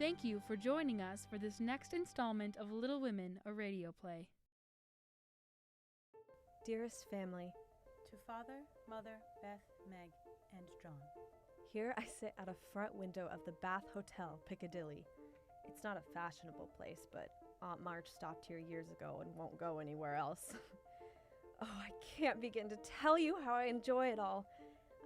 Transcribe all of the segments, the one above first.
Thank you for joining us for this next installment of Little Women, a radio play. Dearest family, To Father, Mother, Beth, Meg, and John. here I sit at a front window of the Bath Hotel, Piccadilly. It's not a fashionable place, but Aunt March stopped here years ago and won't go anywhere else. Oh, I can't begin to tell you how I enjoy it all.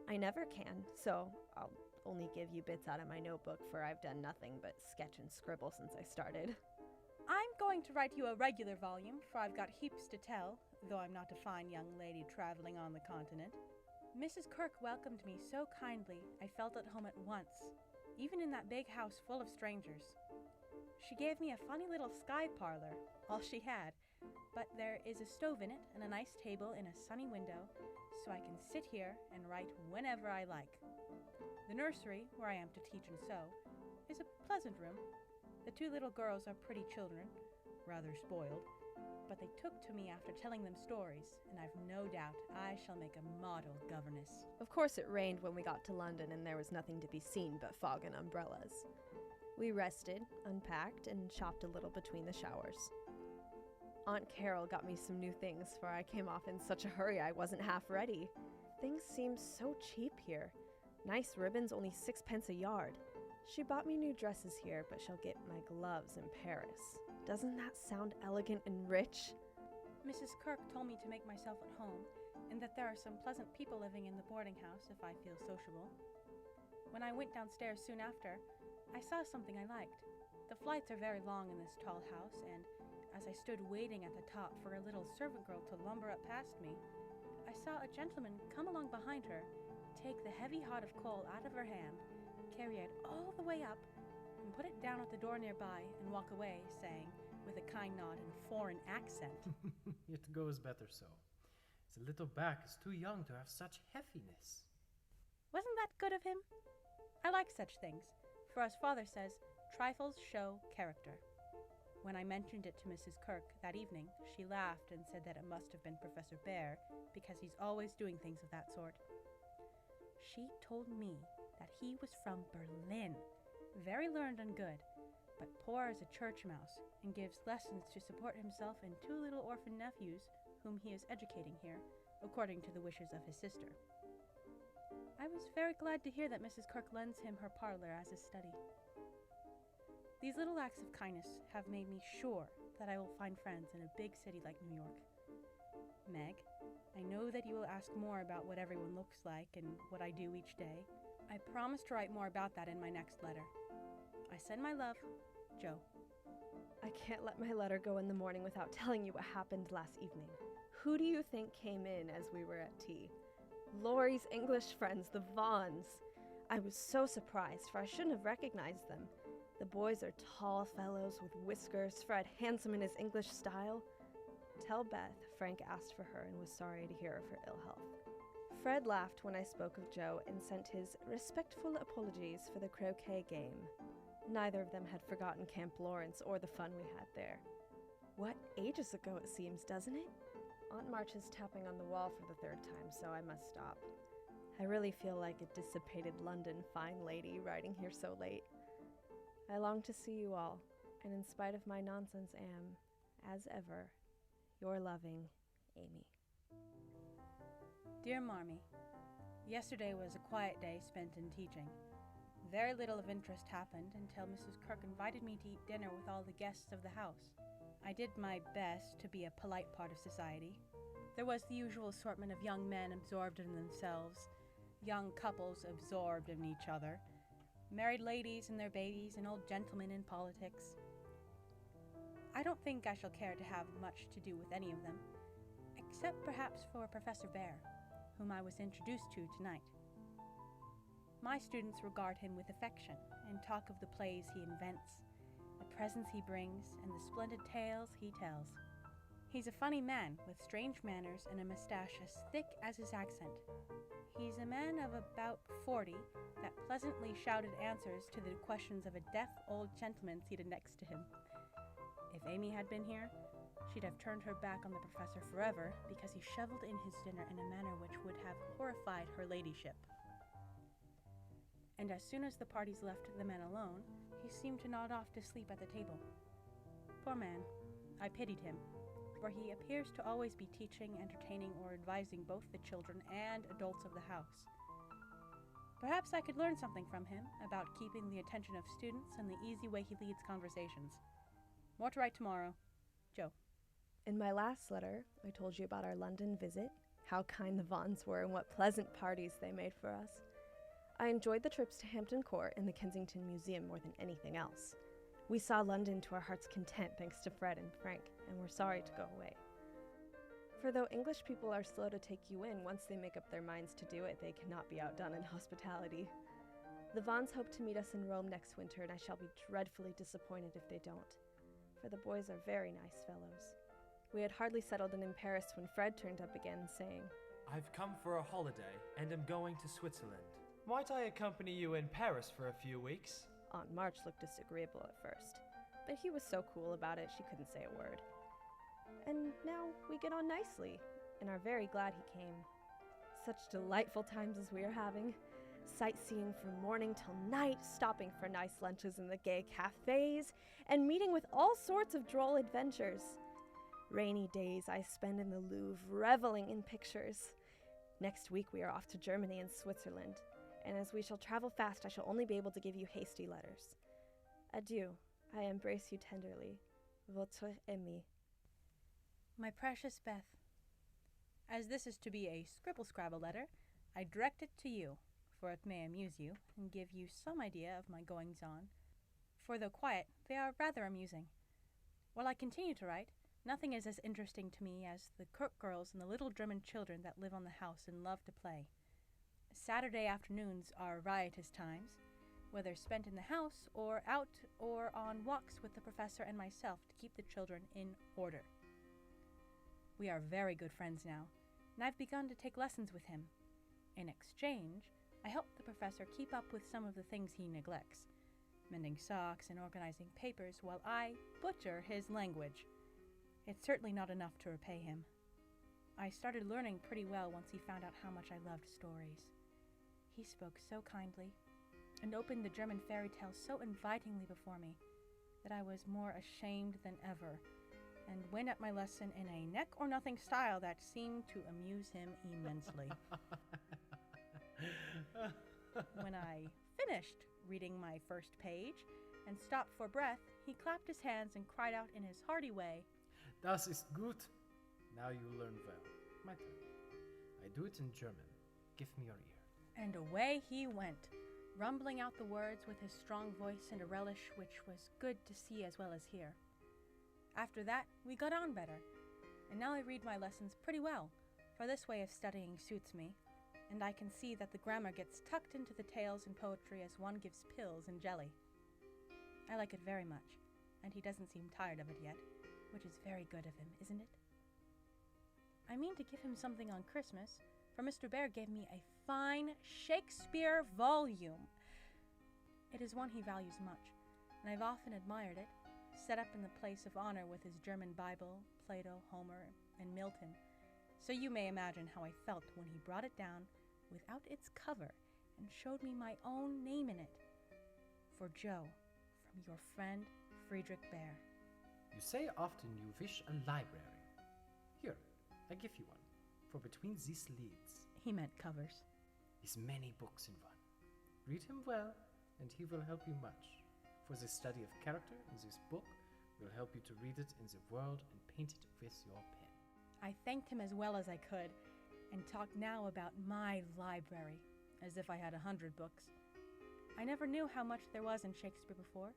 I never can, so I'll only give you bits out of my notebook, for I've done nothing but sketch and scribble since I started. I'm going to write you a regular volume, for I've got heaps to tell, though I'm not a fine young lady traveling on the continent. Mrs. Kirk welcomed me so kindly I felt at home at once, even in that big house full of strangers. She gave me a funny little sky parlor, all she had, but there is a stove in it and a nice table in a sunny window, so I can sit here and write whenever I like. The nursery, where I am to teach and sew, is a pleasant room. The two little girls are pretty children, rather spoiled, but they took to me after telling them stories, and I've no doubt I shall make a model governess. Of course, it rained when we got to London, and there was nothing to be seen but fog and umbrellas. We rested, unpacked, and shopped a little between the showers. Aunt Carol got me some new things, for I came off in such a hurry I wasn't half ready. Things seem so cheap here. Nice ribbons, only 6 pence a yard. She bought me new dresses here, but she'll get my gloves in Paris. Doesn't that sound elegant and rich? Mrs. Kirk told me to make myself at home, and that there are some pleasant people living in the boarding house if I feel sociable. When I went downstairs soon after, I saw something I liked. The flights are very long in this tall house, and as I stood waiting at the top for a little servant girl to lumber up past me, I saw a gentleman come along behind her, take the heavy hod of coal out of her hand, carry it all the way up, and put it down at the door nearby and walk away, saying, with a kind nod and a foreign accent, It goes better so. The little back is too young to have such heffiness. "Wasn't that good of him?" I like such things, for as father says, trifles show character. When I mentioned it to Mrs. Kirk that evening, she laughed and said that it must have been Professor Bear, because he's always doing things of that sort. She told me that he was from Berlin, very learned and good, but poor as a church mouse, and gives lessons to support himself and two little orphan nephews whom he is educating here, according to the wishes of his sister. I was very glad to hear that Mrs. Kirk lends him her parlor as his study. These little acts of kindness have made me sure that I will find friends in a big city like New York. Meg, I know that you will ask more about what everyone looks like and what I do each day. I promise to write more about that in my next letter. I send my love, Joe. I can't let my letter go in the morning without telling you what happened last evening. Who do you think came in as we were at tea? Laurie's English friends, the Vaughns. I was so surprised, for I shouldn't have recognized them. The boys are tall fellows with whiskers, Fred handsome in his English style. Tell Beth Frank asked for her and was sorry to hear of her ill health. Fred laughed when I spoke of Joe and sent his respectful apologies for the croquet game. Neither of them had forgotten Camp Lawrence or the fun we had there. What ages ago it seems, doesn't it? Aunt March is tapping on the wall for the third time, so I must stop. I really feel like a dissipated London fine lady riding here so late. I long to see you all, and in spite of my nonsense am, as ever, your loving Amy. Dear Marmee, yesterday was a quiet day spent in teaching. Very little of interest happened until Mrs. Kirk invited me to eat dinner with all the guests of the house. I did my best to be a polite part of society. There was the usual assortment of young men absorbed in themselves, young couples absorbed in each other, married ladies and their babies, and old gentlemen in politics. I don't think I shall care to have much to do with any of them, except perhaps for Professor Bear, whom I was introduced to tonight. My students regard him with affection and talk of the plays he invents, the presents he brings, and the splendid tales he tells. He's a funny man with strange manners and a mustache as thick as his accent. He's a man of about 40 that pleasantly shouted answers to the questions of a deaf old gentleman seated next to him. If Amy had been here, she'd have turned her back on the professor forever because he shoveled in his dinner in a manner which would have horrified her ladyship. and as soon as the parties left the men alone, he seemed to nod off to sleep at the table. Poor man, I pitied him, for he appears to always be teaching, entertaining, or advising both the children and adults of the house. Perhaps I could learn something from him about keeping the attention of students and the easy way he leads conversations. More to write tomorrow. Joe. In my last letter, I told you about our London visit, how kind the Vaughans were, and what pleasant parties they made for us. I enjoyed the trips to Hampton Court and the Kensington Museum more than anything else. We saw London to our heart's content thanks to Fred and Frank, and we're sorry to go away. For though English people are slow to take you in, once they make up their minds to do it, they cannot be outdone in hospitality. The Vaughans hope to meet us in Rome next winter, and I shall be dreadfully disappointed if they don't, for the boys are very nice fellows. We had hardly settled in Paris when Fred turned up again, saying, I've come for a holiday and am going to Switzerland. Might I accompany you in Paris for a few weeks? Aunt March looked disagreeable at first, but he was so cool about it she couldn't say a word. And now we get on nicely, and are very glad he came. Such delightful times as we are having. Sightseeing from morning till night, stopping for nice lunches in the gay cafes, and meeting with all sorts of droll adventures. Rainy days I spend in the Louvre, reveling in pictures. Next week we are off to Germany and Switzerland, and as we shall travel fast, I shall only be able to give you hasty letters. Adieu. I embrace you tenderly. Votre amie. My precious Beth, as this is to be a scribble-scrabble letter, I direct it to you, for it may amuse you and give you some idea of my goings-on, for though quiet, they are rather amusing. While I continue to write, nothing is as interesting to me as the cook girls and the little German children that live on the house and love to play. Saturday afternoons are riotous times, whether spent in the house or out or on walks with the professor and myself to keep the children in order. We are very good friends now, and I've begun to take lessons with him. In exchange, I help the professor keep up with some of the things he neglects, mending socks and organizing papers while I butcher his language. It's certainly not enough to repay him. I started learning pretty well once he found out how much I loved stories. He spoke so kindly and opened the German fairy tales so invitingly before me that I was more ashamed than ever and went at my lesson in a neck-or-nothing style that seemed to amuse him immensely. When I finished reading my first page and stopped for breath, he clapped his hands and cried out in his hearty way, Das ist gut. Now you learn well. My turn. I do it in German. Give me your ear. and away he went, rumbling out the words with his strong voice and a relish which was good to see as well as hear. After that, we got on better, and now I read my lessons pretty well, for this way of studying suits me, and I can see that the grammar gets tucked into the tales and poetry as one gives pills and jelly. I like it very much, and he doesn't seem tired of it yet, which is very good of him, isn't it? I mean to give him something on Christmas, for Mr. Bear gave me a fine Shakespeare volume. It is one he values much, and I've often admired it, set up in the place of honor with his German Bible, Plato, Homer, and Milton. So you may imagine how I felt when he brought it down without its cover and showed me my own name in it. For Joe, from your friend Friedrich Bear. You say often you wish a library. Here, I give you one, for between these leads He meant covers. is many books in one. Read him well, and he will help you much. For the study of character in this book will help you to read it in the world and paint it with your pen. I thanked him as well as I could, and talked now about my library, as if I had 100 books. I never knew how much there was in Shakespeare before,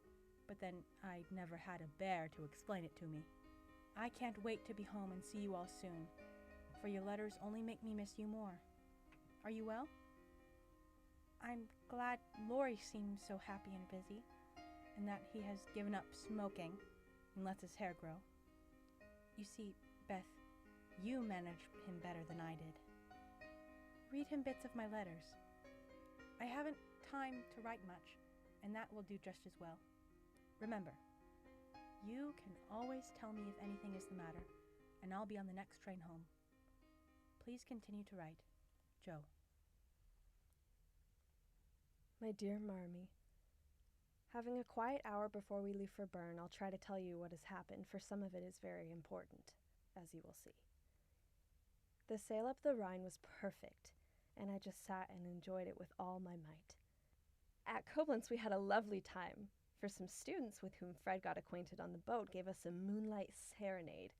but then I'd never had a bear to explain it to me. I can't wait to be home and see you all soon, for your letters only make me miss you more. Are you well? I'm glad Laurie seems so happy and busy, and that he has given up smoking and lets his hair grow. You see, Beth, you manage him better than I did. Read him bits of my letters. I haven't time to write much, and that will do just as well. Remember, you can always tell me if anything is the matter, and I'll be on the next train home. Please continue to write. Joe. My dear Marmee, having a quiet hour before we leave for Bern, I'll try to tell you what has happened, for some of it is very important, as you will see. The sail up the Rhine was perfect, and I just sat and enjoyed it with all my might. At Koblenz we had a lovely time, for some students with whom Fred got acquainted on the boat gave us a moonlight serenade.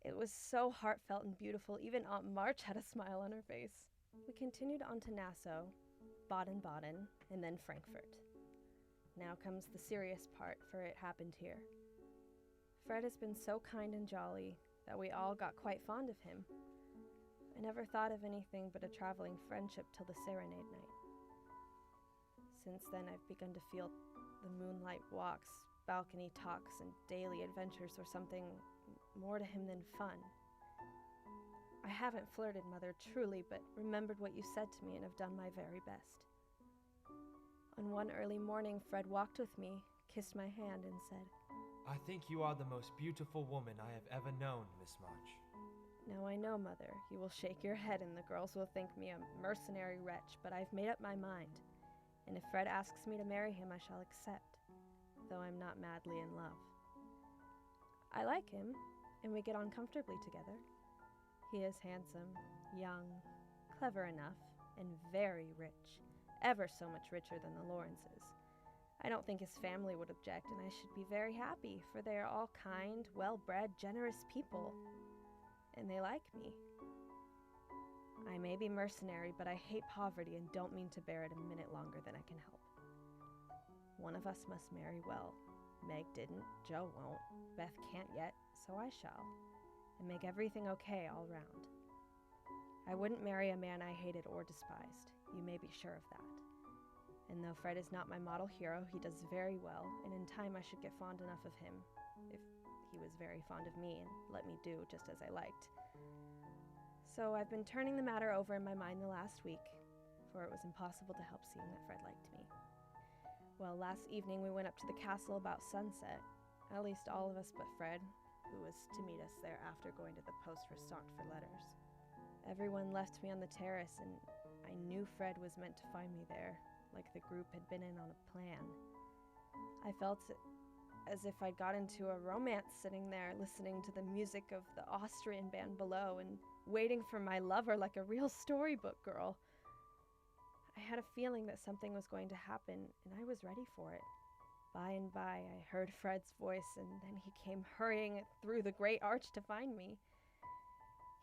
It was so heartfelt and beautiful, even Aunt March had a smile on her face. We continued on to Nassau, Baden-Baden, and then Frankfurt. Now comes the serious part, for it happened here. Fred has been so kind and jolly that we all got quite fond of him. I never thought of anything but a traveling friendship till the serenade night. Since then, I've begun to feel the moonlight walks, balcony talks, and daily adventures were something more to him than fun. I haven't flirted, Mother, truly, but remembered what you said to me and have done my very best. On one early morning, Fred walked with me, kissed my hand, and said, I think you are the most beautiful woman I have ever known, Miss March. Now I know, Mother, you will shake your head and the girls will think me a mercenary wretch, but I've made up my mind, and if Fred asks me to marry him, I shall accept, though I'm not madly in love. I like him, and we get on comfortably together. He is handsome, young, clever enough, and very rich, ever so much richer than the Lawrences. I don't think his family would object, and I should be very happy, for they are all kind, well-bred, generous people, and they like me. I may be mercenary, but I hate poverty and don't mean to bear it a minute longer than I can help. One of us must marry well. Meg didn't, Joe won't, Beth can't yet, so I shall, and make everything okay all round. I wouldn't marry a man I hated or despised, you may be sure of that. And though Fred is not my model hero, he does very well, and in time I should get fond enough of him, if he was very fond of me and let me do just as I liked. So I've been turning the matter over in my mind the last week, for it was impossible to help seeing that Fred liked me. Well, last evening we went up to the castle about sunset, at least all of us but Fred, who was to meet us there after going to the poste restante for letters. Everyone left me on the terrace, and I knew Fred was meant to find me there, like the group had been in on a plan. I felt as if I'd got into a romance sitting there, listening to the music of the Austrian band below and waiting for my lover like a real storybook girl. I had a feeling that something was going to happen, and I was ready for it. By and by, I heard Fred's voice, and then he came hurrying through the great arch to find me.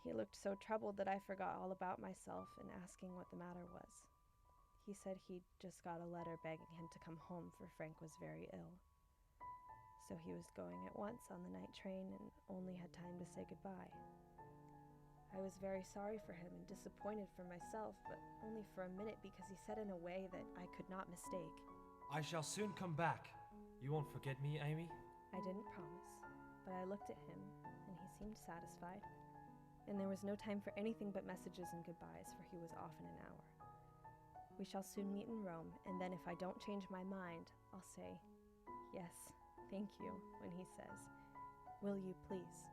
He looked so troubled that I forgot all about myself and asking what the matter was. He said he'd just got a letter begging him to come home, for Frank was very ill. So he was going at once on the night train and only had time to say goodbye. I was very sorry for him and disappointed for myself, but only for a minute because he said in a way that I could not mistake. I shall soon come back. You won't forget me, Amy? I didn't promise, but I looked at him, and he seemed satisfied. And there was no time for anything but messages and goodbyes, for he was off in an hour. We shall soon meet in Rome, and then if I don't change my mind, I'll say, yes, thank you, when he says, will you please?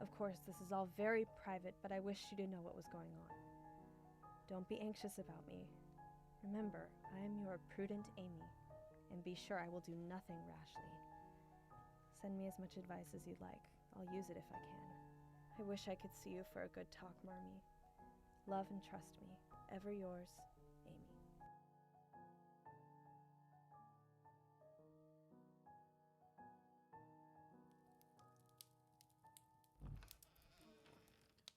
Of course, this is all very private, but I wish you to know what was going on. Don't be anxious about me. Remember, I am your prudent Amy, and be sure I will do nothing rashly. Send me as much advice as you'd like. I'll use it if I can. I wish I could see you for a good talk, Marmee. Love and trust me. Ever yours, Amy.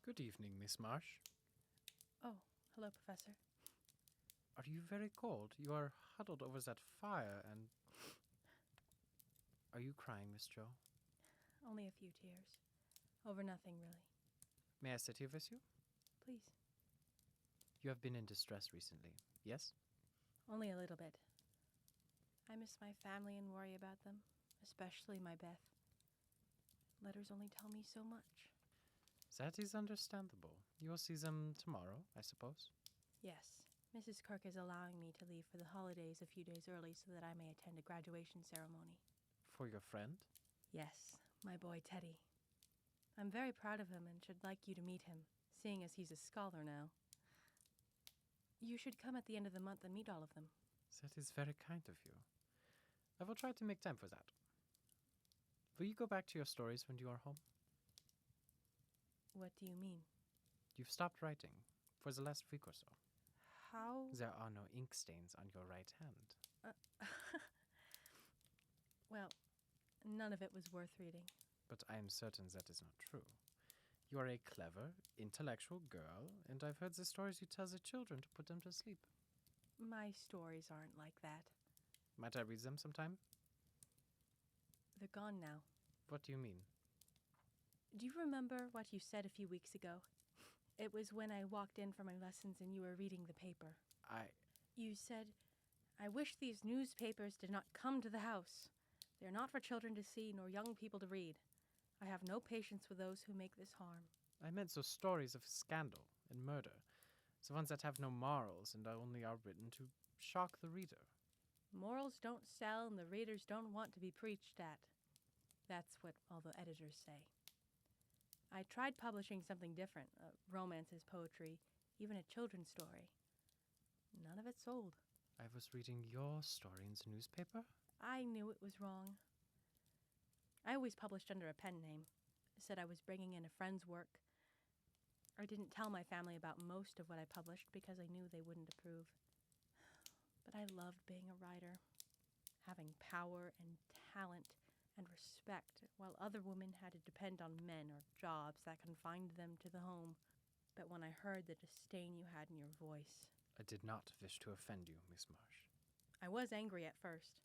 Good evening, Miss Marsh. Oh, hello, Professor. Are you very cold? You are huddled over that fire and... Are you crying, Miss Joe? Only a few tears. Over nothing, really. May I sit here with you? Please. You have been in distress recently, yes? Only a little bit. I miss my family and worry about them, especially my Beth. Letters only tell me so much. That is understandable. You will see them tomorrow, I suppose? Yes. Mrs. Kirk is allowing me to leave for the holidays a few days early so that I may attend a graduation ceremony. For your friend? Yes, my boy Teddy. I'm very proud of him and should like you to meet him, seeing as he's a scholar now. You should come at the end of the month and meet all of them. That is very kind of you. I will try to make time for that. Will you go back to your stories when you are home? What do you mean? You've stopped writing for the last week or so. How? There are no ink stains on your right hand. Well, none of it was worth reading. But I am certain that is not true. You are a clever, intellectual girl, and I've heard the stories you tell the children to put them to sleep. My stories aren't like that. Might I read them sometime? They're gone now. What do you mean? Do you remember what you said a few weeks ago? It was when I walked in for my lessons and you were reading the paper. You said, "I wish these newspapers did not come to the house. They are not for children to see nor young people to read. I have no patience with those who make this harm." I meant those stories of scandal and murder. The ones that have no morals and only are written to shock the reader. Morals don't sell and the readers don't want to be preached at. That's what all the editors say. I tried publishing something different, romances, poetry, even a children's story. None of it sold. I was reading your story in the newspaper? I knew it was wrong. I always published under a pen name. Said I was bringing in a friend's work. I didn't tell my family about most of what I published because I knew they wouldn't approve. But I loved being a writer, having power and talent and respect, while other women had to depend on men or jobs that confined them to the home. But when I heard the disdain you had in your voice... I did not wish to offend you, Miss Marsh. I was angry at first.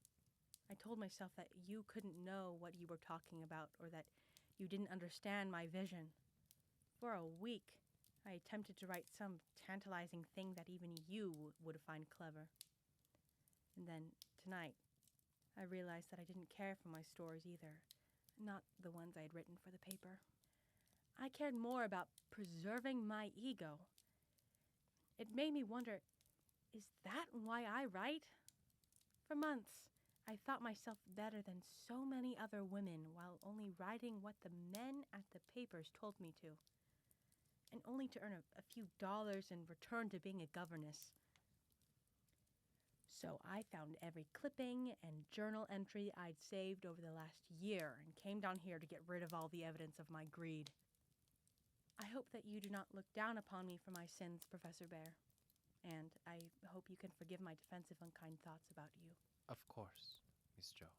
I told myself that you couldn't know what you were talking about or that you didn't understand my vision. For a week, I attempted to write some tantalizing thing that even you would find clever. And then, tonight, I realized that I didn't care for my stories either, not the ones I had written for the paper. I cared more about preserving my ego. It made me wonder, is that why I write? For months, I thought myself better than so many other women while only writing what the men at the papers told me to, and only to earn a few dollars in return to being a governess. So I found every clipping and journal entry I'd saved over the last year and came down here to get rid of all the evidence of my greed. I hope that you do not look down upon me for my sins, Professor Bear, and I hope you can forgive my defensive, unkind thoughts about you. Of course, Miss Jo.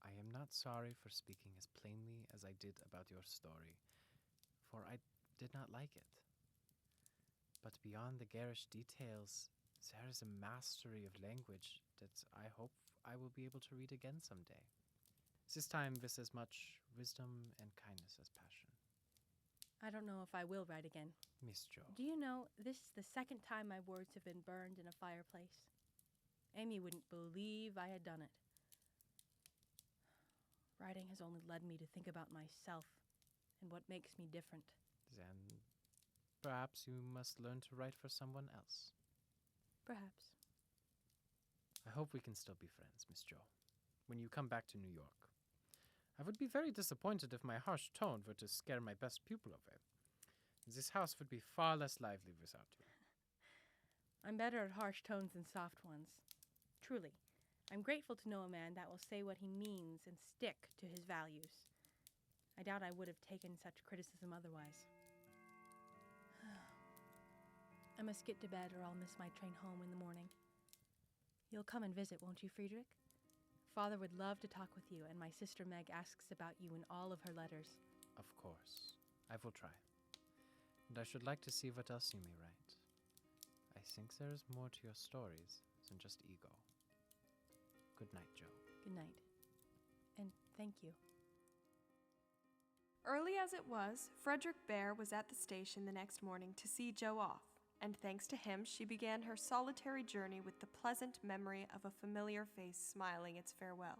I am not sorry for speaking as plainly as I did about your story, for I did not like it. But beyond the garish details, there is a mastery of language that I hope I will be able to read again someday. This time with as much wisdom and kindness as passion. I don't know if I will write again. Miss Jo. Do you know, this is the second time my words have been burned in a fireplace. Amy wouldn't believe I had done it. Writing has only led me to think about myself and what makes me different. Then perhaps you must learn to write for someone else. Perhaps. I hope we can still be friends, Miss Jo, when you come back to New York. I would be very disappointed if my harsh tone were to scare my best pupil away. This house would be far less lively without you. I'm better at harsh tones than soft ones. Truly, I'm grateful to know a man that will say what he means and stick to his values. I doubt I would have taken such criticism otherwise. I must get to bed or I'll miss my train home in the morning. You'll come and visit, won't you, Friedrich? Father would love to talk with you, and my sister Meg asks about you in all of her letters. Of course. I will try. And I should like to see what else you may write. I think there is more to your stories than just ego. Good night, Jo. Good night. And thank you. Early as it was, Frederick Bear was at the station the next morning to see Jo off, and thanks to him, she began her solitary journey with the pleasant memory of a familiar face smiling its farewell.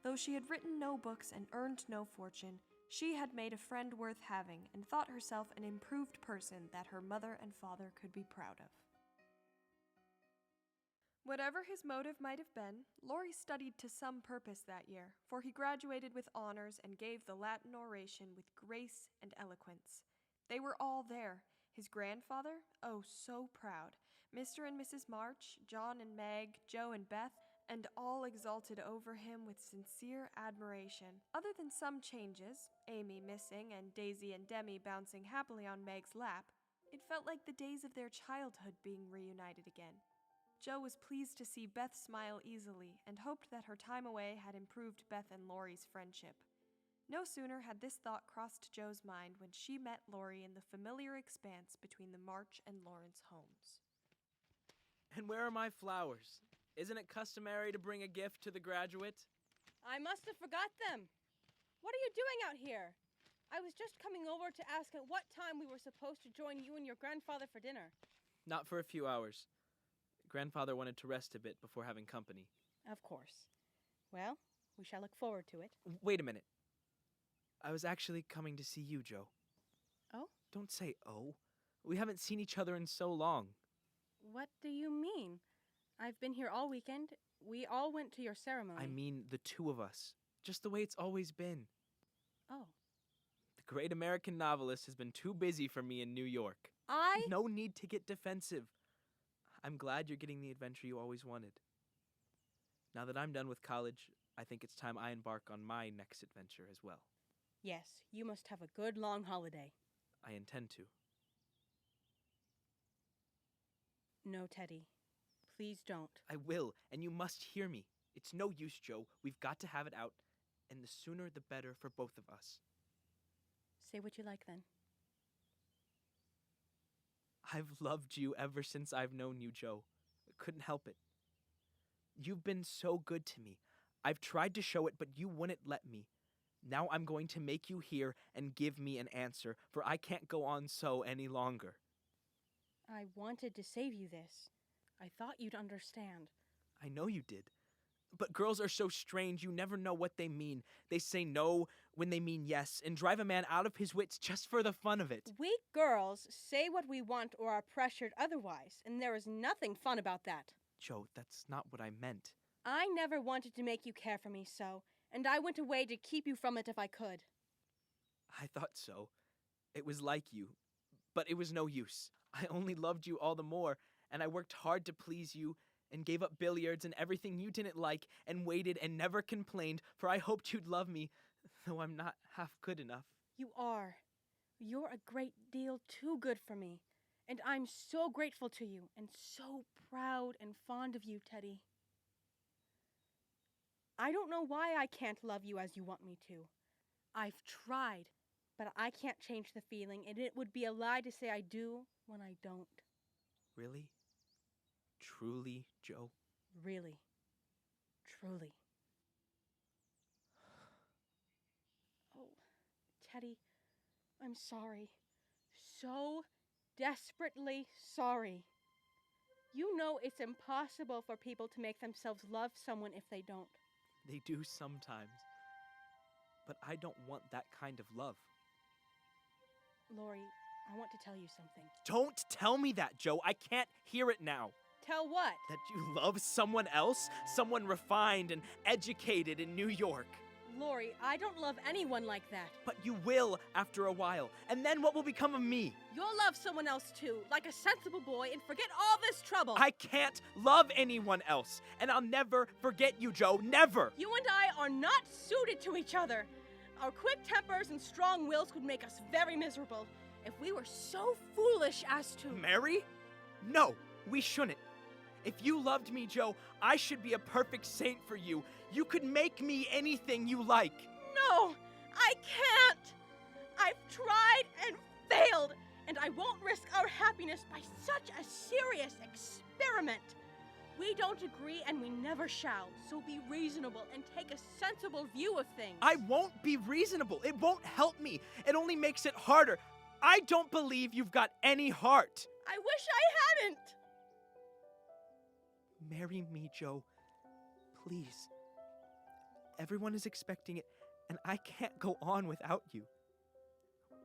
Though she had written no books and earned no fortune, she had made a friend worth having and thought herself an improved person that her mother and father could be proud of. Whatever his motive might have been, Laurie studied to some purpose that year, for he graduated with honors and gave the Latin oration with grace and eloquence. They were all there. His grandfather, oh so proud, Mr. and Mrs. March, John and Meg, Joe and Beth, and all exulted over him with sincere admiration. Other than some changes, Amy missing and Daisy and Demi bouncing happily on Meg's lap, it felt like the days of their childhood being reunited again. Joe was pleased to see Beth smile easily and hoped that her time away had improved Beth and Laurie's friendship. No sooner had this thought crossed Joe's mind when she met Laurie in the familiar expanse between the March and Lawrence homes. And where are my flowers? Isn't it customary to bring a gift to the graduate? I must have forgot them. What are you doing out here? I was just coming over to ask at what time we were supposed to join you and your grandfather for dinner. Not for a few hours. Grandfather wanted to rest a bit before having company. Of course. Well, we shall look forward to it. Wait a minute. I was actually coming to see you, Joe. Oh? Don't say oh. We haven't seen each other in so long. What do you mean? I've been here all weekend. We all went to your ceremony. I mean the two of us. Just the way it's always been. Oh. The great American novelist has been too busy for me in New York. No need to get defensive. I'm glad you're getting the adventure you always wanted. Now that I'm done with college, I think it's time I embark on my next adventure as well. Yes, you must have a good long holiday. I intend to. No, Teddy. Please don't. I will, and you must hear me. It's no use, Joe. We've got to have it out, and the sooner the better for both of us. Say what you like then. I've loved you ever since I've known you, Joe. I couldn't help it. You've been so good to me. I've tried to show it, but you wouldn't let me. Now I'm going to make you hear and give me an answer, for I can't go on so any longer. I wanted to save you this. I thought you'd understand. I know you did. But girls are so strange, you never know what they mean. They say no when they mean yes, and drive a man out of his wits just for the fun of it. We girls say what we want or are pressured otherwise, and there is nothing fun about that. Joe, that's not what I meant. I never wanted to make you care for me so, and I went away to keep you from it if I could. I thought so. It was like you. But it was no use. I only loved you all the more, and I worked hard to please you, and gave up billiards and everything you didn't like, and waited and never complained, for I hoped you'd love me, though I'm not half good enough. You are. You're a great deal too good for me, and I'm so grateful to you, and so proud and fond of you, Teddy. I don't know why I can't love you as you want me to. I've tried, but I can't change the feeling, and it would be a lie to say I do when I don't. Really? Truly, Joe? Really. Truly. Oh, Teddy, I'm sorry. So desperately sorry. You know it's impossible for people to make themselves love someone if they don't. They do sometimes. But I don't want that kind of love. Laurie, I want to tell you something. Don't tell me that, Joe. I can't hear it now. Tell what? That you love someone else? Someone refined and educated in New York. Laurie, I don't love anyone like that. But you will after a while. And then what will become of me? You'll love someone else too, like a sensible boy, and forget all this trouble. I can't love anyone else. And I'll never forget you, Joe. Never. You and I are not suited to each other. Our quick tempers and strong wills would make us very miserable if we were so foolish as to... Marry? No, we shouldn't. If you loved me, Joe, I should be a perfect saint for you. You could make me anything you like. No, I can't. I've tried and failed, and I won't risk our happiness by such a serious experiment. We don't agree, and we never shall, so be reasonable and take a sensible view of things. I won't be reasonable. It won't help me. It only makes it harder. I don't believe you've got any heart. I wish I hadn't. Marry me, Joe. Please. Everyone is expecting it, and I can't go on without you.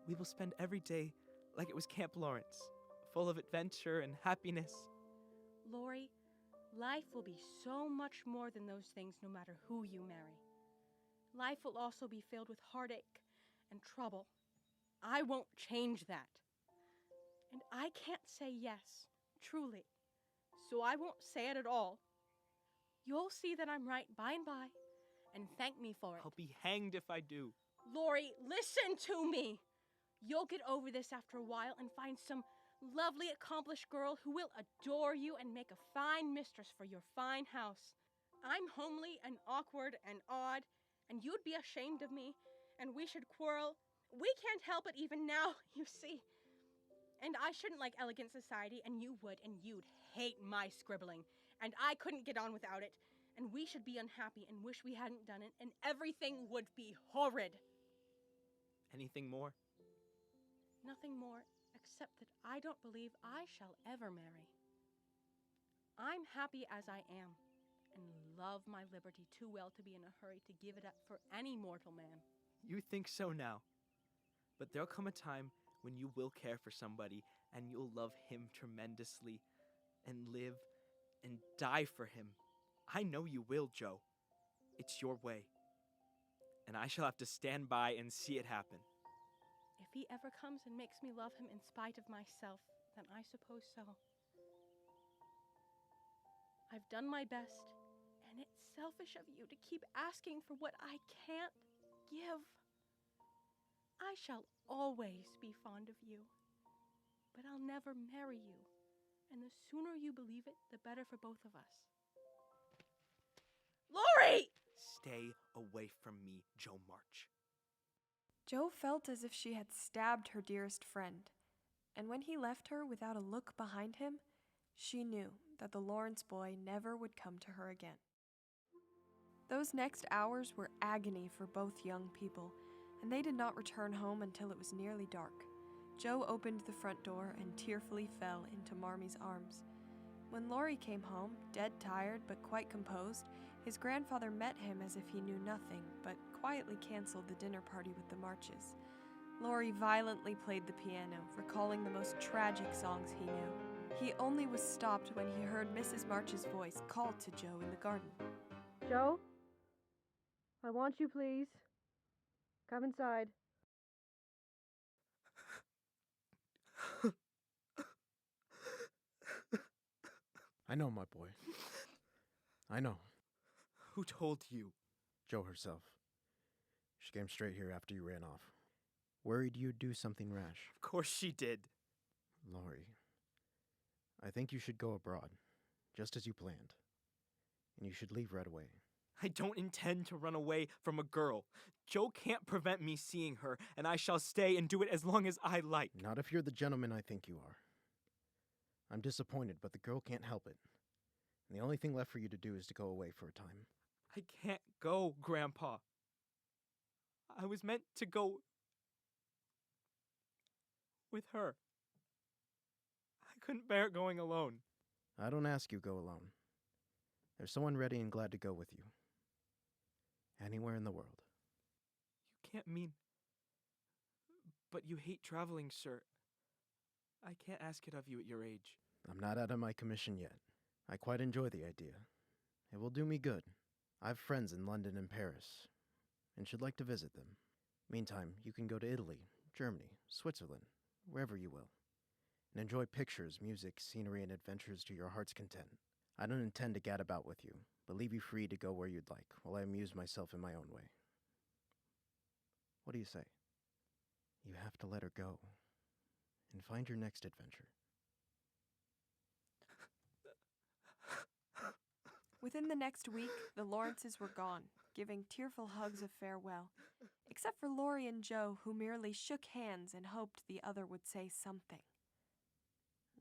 We will spend every day like it was Camp Lawrence, full of adventure and happiness. Laurie, life will be so much more than those things no matter who you marry. Life will also be filled with heartache and trouble. I won't change that. And I can't say yes, truly. so I won't say it at all. You'll see that I'm right by and by, and thank me for it. I'll be hanged if I do. Lori, listen to me! You'll get over this after a while and find some lovely, accomplished girl who will adore you and make a fine mistress for your fine house. I'm homely and awkward and odd, and you'd be ashamed of me, and we should quarrel. We can't help it even now, you see. And I shouldn't like elegant society, and you would, and you'd hate my scribbling, and I couldn't get on without it, and we should be unhappy and wish we hadn't done it, and everything would be horrid. Anything more? Nothing more, except that I don't believe I shall ever marry. I'm happy as I am, and love my liberty too well to be in a hurry to give it up for any mortal man. You think so now. But there'll come a time when you will care for somebody, and you'll love him tremendously, and live and die for him. I know you will, Joe. It's your way. And I shall have to stand by and see it happen. If he ever comes and makes me love him in spite of myself, then I suppose so. I've done my best, and it's selfish of you to keep asking for what I can't give. I shall always be fond of you, but I'll never marry you, and the sooner you believe it, the better for both of us. Lori! Stay away from me, Joe March. Jo felt as if she had stabbed her dearest friend, and when he left her without a look behind him, she knew that the Lawrence boy never would come to her again. Those next hours were agony for both young people, and they did not return home until it was nearly dark. Jo opened the front door and tearfully fell into Marmie's arms. When Laurie came home, dead tired but quite composed, his grandfather met him as if he knew nothing, but quietly canceled the dinner party with the Marches. Laurie violently played the piano, recalling the most tragic songs he knew. He only was stopped when he heard Mrs. March's voice call to Jo in the garden. Joe? I want you, please. Come inside. I know, my boy. I know. Who told you? Jo herself. She came straight here after you ran off. Worried you'd do something rash. Of course she did. Laurie, I think you should go abroad, just as you planned. And you should leave right away. I don't intend to run away from a girl. Jo can't prevent me seeing her, and I shall stay and do it as long as I like. Not if you're the gentleman I think you are. I'm disappointed, but the girl can't help it. And the only thing left for you to do is to go away for a time. I can't go, Grandpa. I was meant to go with her. I couldn't bear going alone. I don't ask you go alone. There's someone ready and glad to go with you. Anywhere in the world. You can't mean... But you hate traveling, sir. I can't ask it of you at your age. I'm not out of my commission yet. I quite enjoy the idea. It will do me good. I've friends in London and Paris, and should like to visit them. Meantime, you can go to Italy, Germany, Switzerland, wherever you will, and enjoy pictures, music, scenery, and adventures to your heart's content. I don't intend to gad about with you, but leave you free to go where you'd like, while I amuse myself in my own way. What do you say? You have to let her go, and find your next adventure. Within the next week, the Lawrences were gone, giving tearful hugs of farewell, except for Laurie and Jo, who merely shook hands and hoped the other would say something.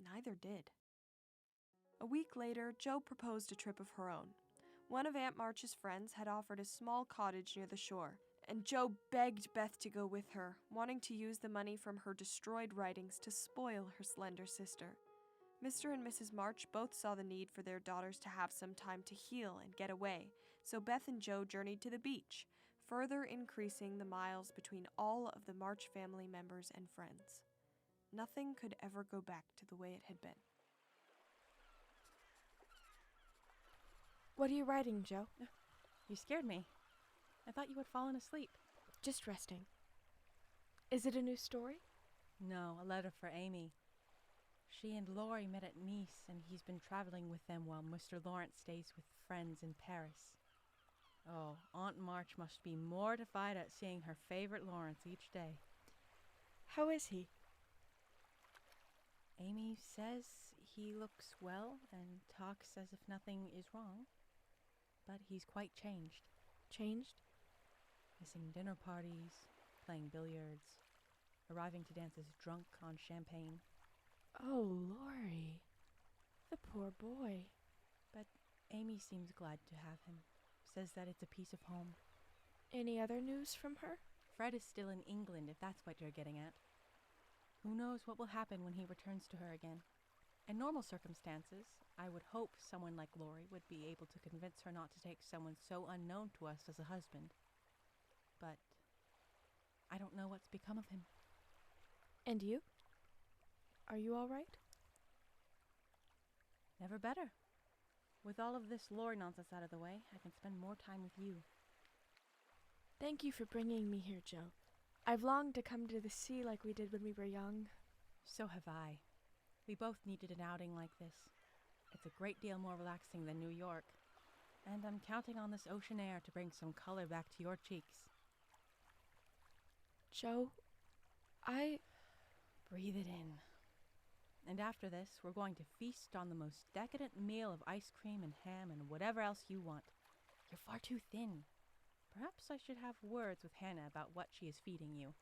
Neither did. A week later, Jo proposed a trip of her own. One of Aunt March's friends had offered a small cottage near the shore, and Jo begged Beth to go with her, wanting to use the money from her destroyed writings to spoil her slender sister. Mr. and Mrs. March both saw the need for their daughters to have some time to heal and get away, so Beth and Jo journeyed to the beach, further increasing the miles between all of the March family members and friends. Nothing could ever go back to the way it had been. What are you writing, Jo? You scared me. I thought you had fallen asleep. Just resting. Is it a new story? No, a letter for Amy. She and Laurie met at Nice, and he's been traveling with them while Mr. Lawrence stays with friends in Paris. Oh, Aunt March must be mortified at seeing her favorite Lawrence each day. How is he? Amy says he looks well and talks as if nothing is wrong, but he's quite changed. Changed? Missing dinner parties, playing billiards, arriving to dances drunk on champagne. Oh, Laurie. The poor boy. But Amy seems glad to have him. Says that it's a piece of home. Any other news from her? Fred is still in England, if that's what you're getting at. Who knows what will happen when he returns to her again. In normal circumstances, I would hope someone like Laurie would be able to convince her not to take someone so unknown to us as a husband. But I don't know what's become of him. And you? Are you all right? Never better. With all of this Laurie nonsense out of the way, I can spend more time with you. Thank you for bringing me here, Joe. I've longed to come to the sea like we did when we were young. So have I. We both needed an outing like this. It's a great deal more relaxing than New York. And I'm counting on this ocean air to bring some color back to your cheeks. Joe, Breathe it in. And after this, we're going to feast on the most decadent meal of ice cream and ham and whatever else you want. You're far too thin. Perhaps I should have words with Hannah about what she is feeding you.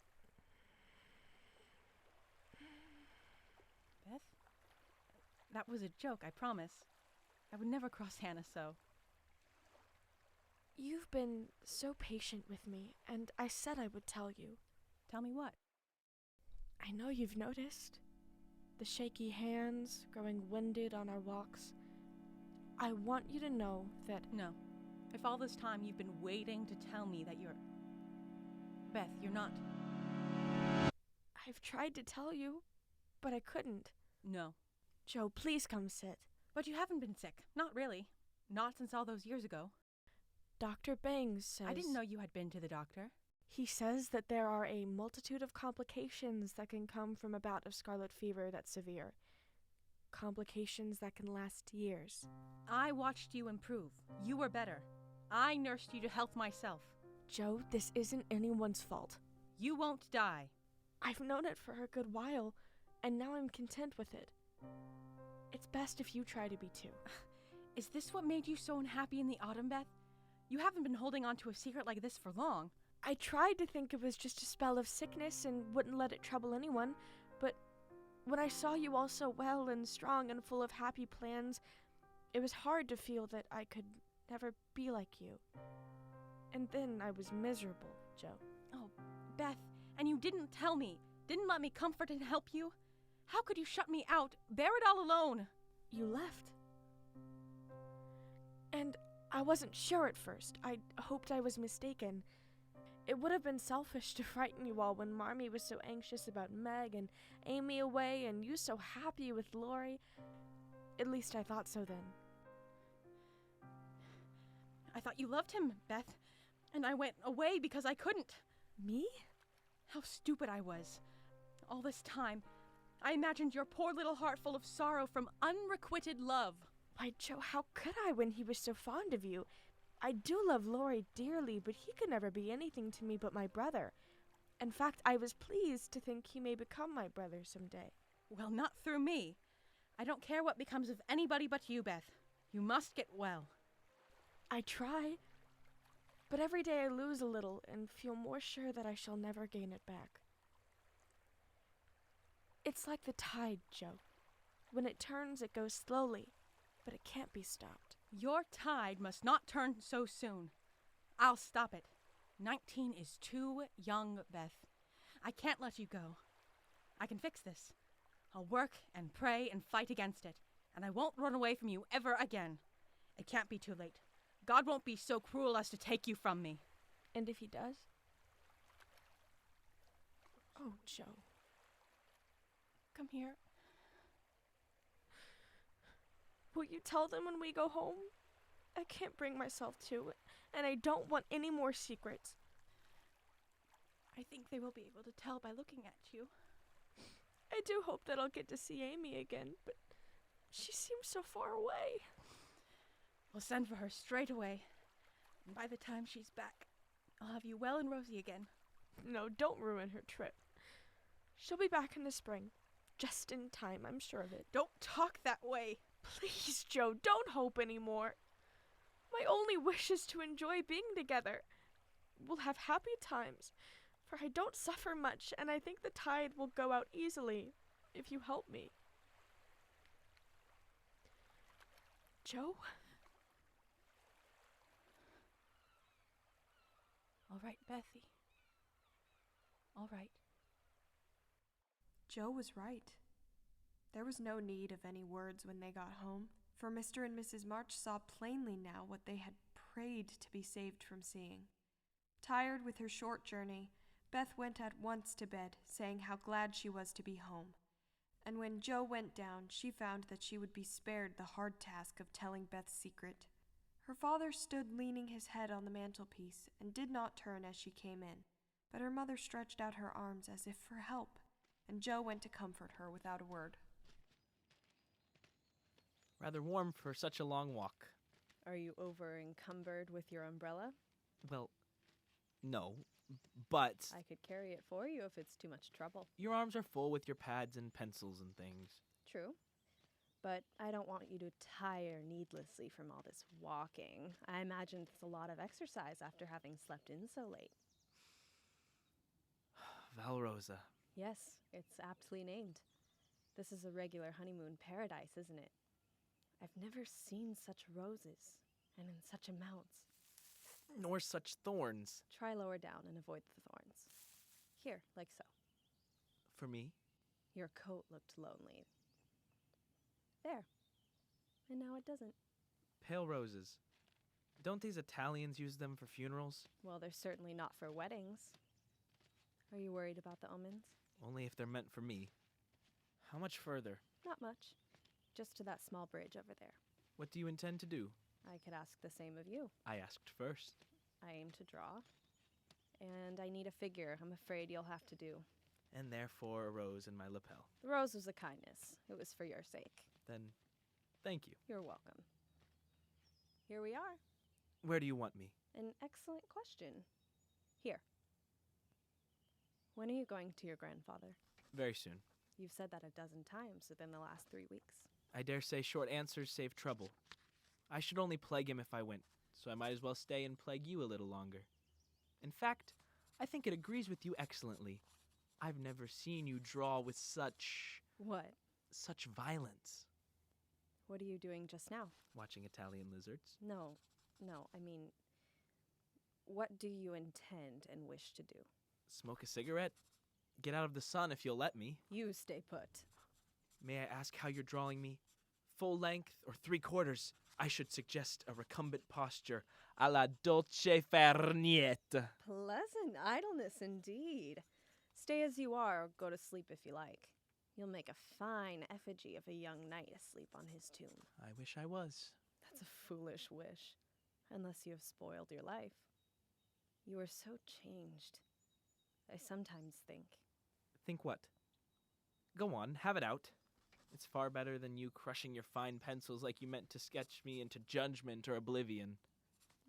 Beth? That was a joke, I promise. I would never cross Hannah so. you've been so patient with me, and I said I would tell you. Tell me what? I know you've noticed. The shaky hands, growing winded on our walks. I want you to know that... No. If all this time you've been waiting to tell me that you're... Beth, you're not... I've tried to tell you, but I couldn't. No. Joe, please come sit. But you haven't been sick. Not really. Not since all those years ago. Dr. Bangs says... I didn't know you had been to the doctor. He says that there are a multitude of complications that can come from a bout of scarlet fever that's severe. Complications that can last years. I watched you improve. You were better. I nursed you to health myself. Joe, this isn't anyone's fault. You won't die. I've known it for a good while, and now I'm content with it. It's best if you try to be too. Is this what made you so unhappy in the autumn, Beth? You haven't been holding on to a secret like this for long. I tried to think it was just a spell of sickness and wouldn't let it trouble anyone, but when I saw you all so well and strong and full of happy plans, it was hard to feel that I could never be like you. And then I was miserable, Joe. Oh, Beth, and you didn't tell me, didn't let me comfort and help you? How could you shut me out, bear it all alone? You left. And I wasn't sure at first. I hoped I was mistaken. It would have been selfish to frighten you all when Marmee was so anxious about Meg and Amy away and you so happy with Laurie. At least I thought so then. I thought you loved him, Beth, and I went away because I couldn't. Me? How stupid I was. All this time, I imagined your poor little heart full of sorrow from unrequited love. Why, Joe, how could I when he was so fond of you? I do love Laurie dearly, but he could never be anything to me but my brother. In fact, I was pleased to think he may become my brother someday. Well, not through me. I don't care what becomes of anybody but you, Beth. You must get well. I try, but every day I lose a little and feel more sure that I shall never gain it back. It's like the tide, Joe. When it turns, it goes slowly, but it can't be stopped. Your tide must not turn so soon. I'll stop it. 19 is too young, Beth. I can't let you go. I can fix this. I'll work and pray and fight against it, and I won't run away from you ever again. It can't be too late. God won't be so cruel as to take you from me. And if he does? Oh, Joe. Come here. Will you tell them when we go home? I can't bring myself to, and I don't want any more secrets. I think they will be able to tell by looking at you. I do hope that I'll get to see Amy again, but she seems so far away. We'll send for her straight away. And by the time she's back, I'll have you well and rosy again. No, don't ruin her trip. She'll be back in the spring. Just in time, I'm sure of it. Don't talk that way. Please, Joe, don't hope anymore. My only wish is to enjoy being together. We'll have happy times, for I don't suffer much, and I think the tide will go out easily if you help me. Joe? All right, Bethy. All right. Joe was right. There was no need of any words when they got home, for Mr. and Mrs. March saw plainly now what they had prayed to be saved from seeing. Tired with her short journey, Beth went at once to bed, saying how glad she was to be home. And when Joe went down, she found that she would be spared the hard task of telling Beth's secret. Her father stood leaning his head on the mantelpiece and did not turn as she came in, but her mother stretched out her arms as if for help, and Joe went to comfort her without a word. Rather warm for such a long walk. Are you over encumbered with your umbrella? Well, no, but I could carry it for you if it's too much trouble. your arms are full with your pads and pencils and things. True. But I don't want you to tire needlessly from all this walking. I imagine it's a lot of exercise after having slept in so late. Valrosa. Yes, it's aptly named. This is a regular honeymoon paradise, isn't it? I've never seen such roses, and in such amounts. Nor such thorns. Try lower down and avoid the thorns. Here, like so. For me? Your coat looked lonely. There. And now it doesn't. Pale roses. Don't these Italians use them for funerals? Well, they're certainly not for weddings. Are you worried about the omens? Only if they're meant for me. How much further? Not much. Just to that small bridge over there. What do you intend to do? I could ask the same of you. I asked first. I aim to draw. And I need a figure I'm afraid you'll have to do. And therefore a rose in my lapel. The rose was a kindness. It was for your sake. Then, thank you. You're welcome. Here we are. Where do you want me? An excellent question. Here. When are you going to your grandfather? Very soon. You've said that a dozen times within the last 3 weeks. I dare say short answers save trouble. I should only plague him if I went, so I might as well stay and plague you a little longer. In fact, I think it agrees with you excellently. I've never seen you draw with such What? violence. What are you doing just now? Watching Italian lizards. No, I mean, what do you intend and wish to do? Smoke a cigarette? Get out of the sun if you'll let me. You stay put. May I ask how you're drawing me? Full length or 3/4? I should suggest a recumbent posture, a la dolce far niente. Pleasant idleness indeed. Stay as you are or go to sleep if you like. You'll make a fine effigy of a young knight asleep on his tomb. I wish I was. That's a foolish wish, unless you have spoiled your life. You are so changed. I sometimes think. Think what? Go on, have it out. It's far better than you crushing your fine pencils like you meant to sketch me into judgment or oblivion.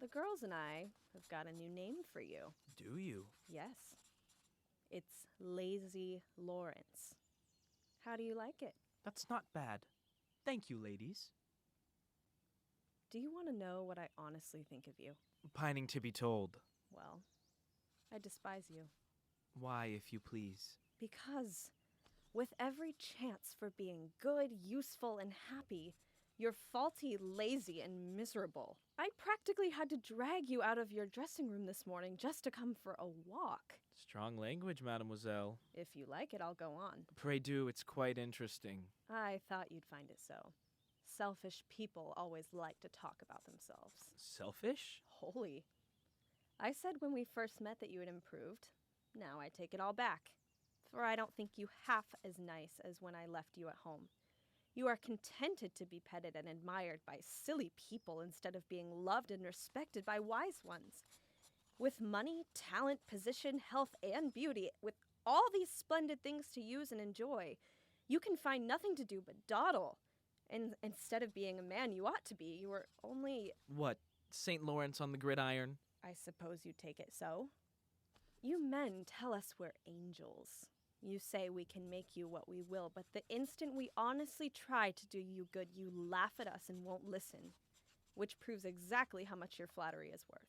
The girls and I have got a new name for you. Do you? Yes. It's Lazy Lawrence. How do you like it? That's not bad. Thank you, ladies. Do you want to know what I honestly think of you? Pining to be told. Well, I despise you. Why, if you please? Because, with every chance for being good, useful, and happy, you're faulty, lazy, and miserable. I practically had to drag you out of your dressing room this morning just to come for a walk. Strong language, mademoiselle. If you like it, I'll go on. Pray do, it's quite interesting. I thought you'd find it so. Selfish people always like to talk about themselves. Selfish? Holy. I said when we first met that you had improved. Now I take it all back. For I don't think you half as nice as when I left you at home. You are contented to be petted and admired by silly people instead of being loved and respected by wise ones. With money, talent, position, health, and beauty, with all these splendid things to use and enjoy. You can find nothing to do but dawdle. And instead of being a man you ought to be, you are only... What, St. Lawrence on the gridiron? I suppose you take it so. You men tell us we're angels. You say we can make you what we will, but the instant we honestly try to do you good, you laugh at us and won't listen, which proves exactly how much your flattery is worth.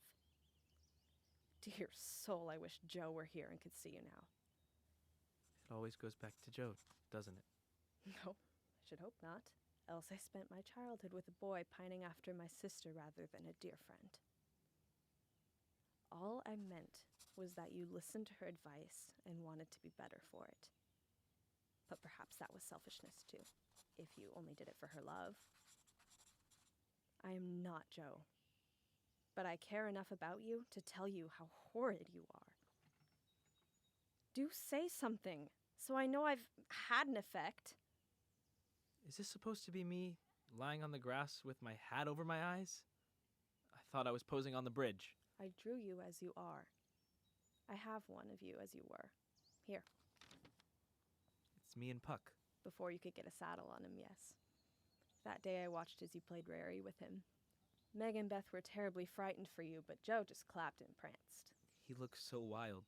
Dear soul, I wish Joe were here and could see you now. It always goes back to Joe, doesn't it? No, I should hope not. Else I spent my childhood with a boy pining after my sister rather than a dear friend. All I meant was that you listened to her advice and wanted to be better for it. But perhaps that was selfishness too, if you only did it for her love. I am not Joe, but I care enough about you to tell you how horrid you are. Do say something, so I know I've had an effect. Is this supposed to be me lying on the grass with my hat over my eyes? I thought I was posing on the bridge. I drew you as you are. I have one of you as you were. Here. It's me and Puck. Before you could get a saddle on him, yes. That day I watched as you played Rary with him. Meg and Beth were terribly frightened for you, but Joe just clapped and pranced. He looks so wild.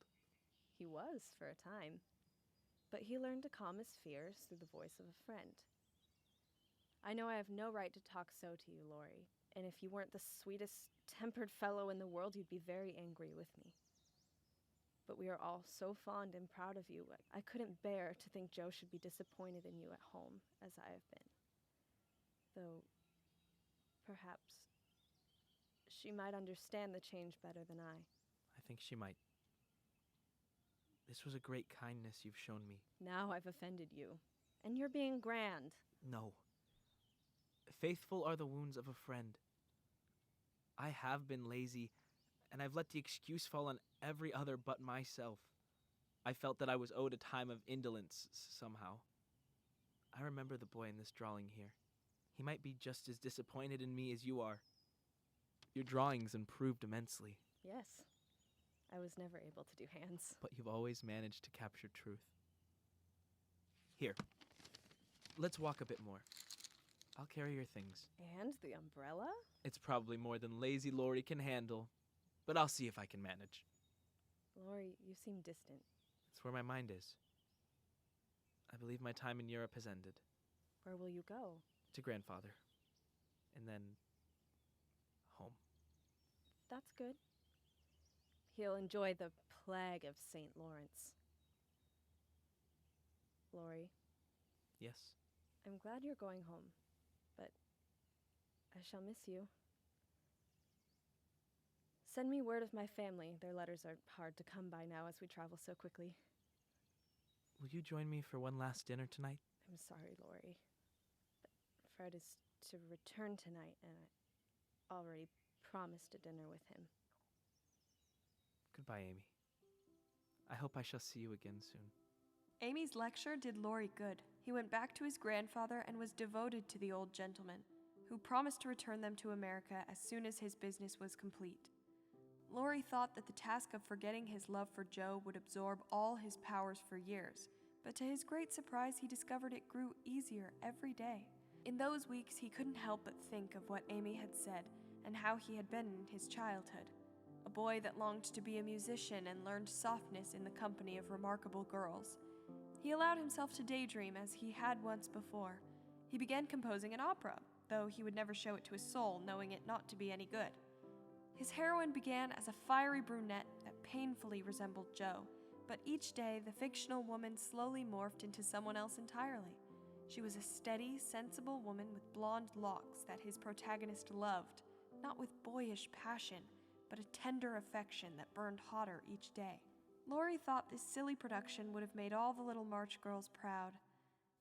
He was, for a time. But he learned to calm his fears through the voice of a friend. I know I have no right to talk so to you, Laurie, and if you weren't the sweetest tempered fellow in the world, you'd be very angry with me. But we are all so fond and proud of you, I couldn't bear to think Joe should be disappointed in you at home, as I have been. Though, perhaps, she might understand the change better than I. I think she might. This was a great kindness you've shown me. Now I've offended you, and you're being grand. No. Faithful are the wounds of a friend. I have been lazy, and I've let the excuse fall on every other but myself. I felt that I was owed a time of indolence somehow. I remember the boy in this drawing here. He might be just as disappointed in me as you are. Your drawings improved immensely. Yes. I was never able to do hands. But you've always managed to capture truth. Here. Let's walk a bit more. I'll carry your things. And the umbrella? It's probably more than lazy Laurie can handle, but I'll see if I can manage. Laurie, you seem distant. It's where my mind is. I believe my time in Europe has ended. Where will you go? To grandfather. And then home. That's good. He'll enjoy the plague of St. Lawrence. Laurie. Yes? I'm glad you're going home, but I shall miss you. Send me word of my family. Their letters are hard to come by now as we travel so quickly. Will you join me for one last dinner tonight? I'm sorry, Laurie, but Fred is to return tonight, and I already promised a dinner with him. Goodbye, Amy. I hope I shall see you again soon. Amy's lecture did Laurie good. He went back to his grandfather and was devoted to the old gentleman, who promised to return them to America as soon as his business was complete. Laurie thought that the task of forgetting his love for Joe would absorb all his powers for years, but to his great surprise he discovered it grew easier every day. In those weeks he couldn't help but think of what Amy had said and how he had been in his childhood. A boy that longed to be a musician and learned softness in the company of remarkable girls. He allowed himself to daydream as he had once before. He began composing an opera, though he would never show it to his soul, knowing it not to be any good. His heroine began as a fiery brunette that painfully resembled Joe, but each day the fictional woman slowly morphed into someone else entirely. She was a steady, sensible woman with blonde locks that his protagonist loved, not with boyish passion, but a tender affection that burned hotter each day. Laurie thought this silly production would have made all the little March girls proud.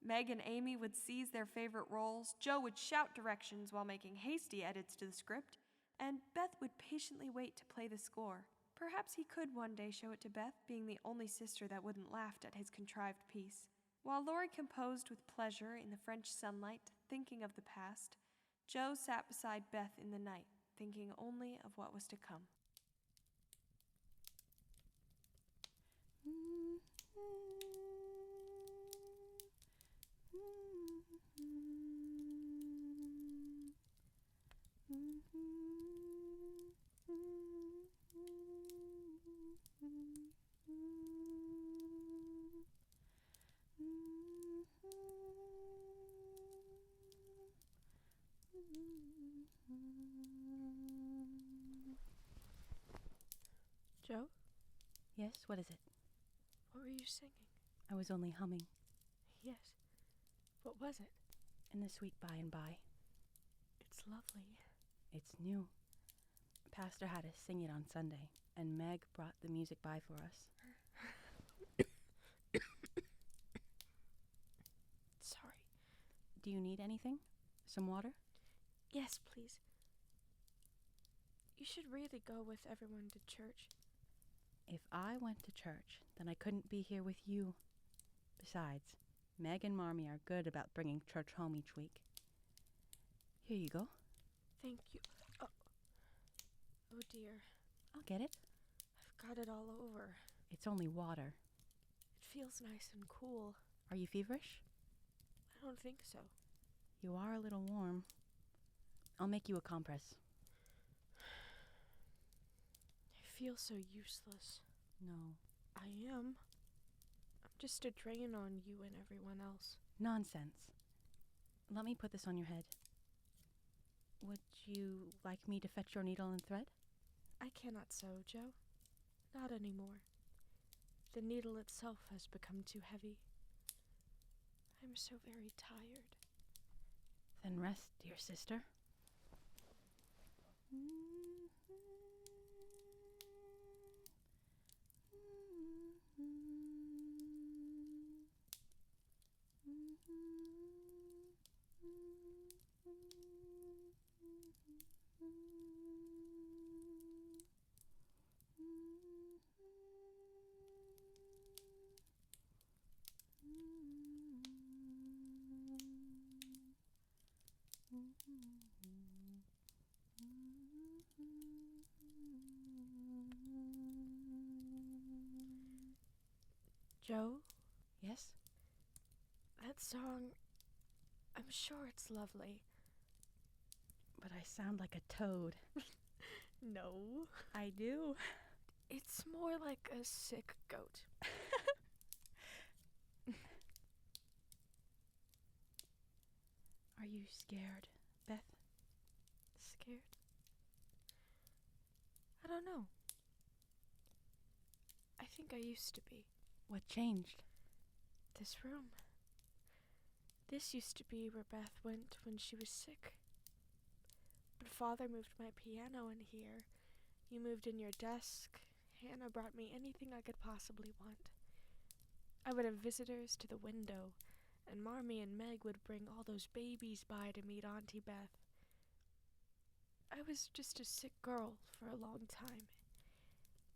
Meg and Amy would seize their favorite roles, Joe would shout directions while making hasty edits to the script, and Beth would patiently wait to play the score. Perhaps he could one day show it to Beth, being the only sister that wouldn't laugh at his contrived piece. While Laurie composed with pleasure in the French sunlight, thinking of the past, Joe sat beside Beth in the night, thinking only of what was to come. Yes, what is it? What were you singing? I was only humming. Yes. What was it? In the sweet by and by. It's lovely. It's new. Pastor had us sing it on Sunday, and Meg brought the music by for us. Sorry. Do you need anything? Some water? Yes, please. You should really go with everyone to church. If I went to church, then I couldn't be here with you. Besides, Meg and Marmee are good about bringing church home each week. Here you go. Thank you. Oh dear. I'll get it. I've got it all over. It's only water. It feels nice and cool. Are you feverish? I don't think so. You are a little warm. I'll make you a compress. I feel so useless. No. I am. I'm just a drain on you and everyone else. Nonsense. Let me put this on your head. Would you like me to fetch your needle and thread? I cannot sew, Joe. Not anymore. The needle itself has become too heavy. I'm so very tired. Then rest, dear sister. Joe, Yes? that song, I'm sure it's lovely. But I sound like a toad. No. I do. It's more like a sick goat. Are you scared, Beth? Scared? I don't know. I think I used to be. What changed? This room. This used to be where Beth went when she was sick. But Father moved my piano in here. You moved in your desk. Hannah brought me anything I could possibly want. I would have visitors to the window, and Marmee and Meg would bring all those babies by to meet Auntie Beth. I was just a sick girl for a long time.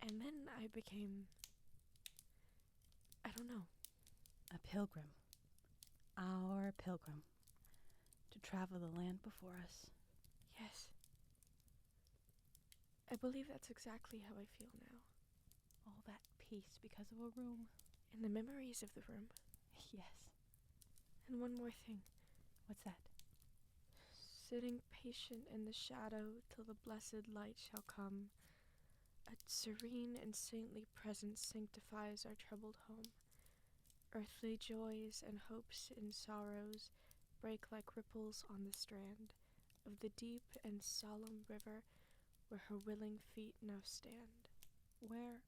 And then I became... I don't know. A pilgrim. Our pilgrim. To travel the land before us. Yes. I believe that's exactly how I feel now. All that peace because of a room. And the memories of the room. Yes. And one more thing. What's that? Sitting patient in the shadow till the blessed light shall come. A serene and saintly presence sanctifies our troubled home. Earthly joys and hopes and sorrows break like ripples on the strand of the deep and solemn river where her willing feet now stand. Where?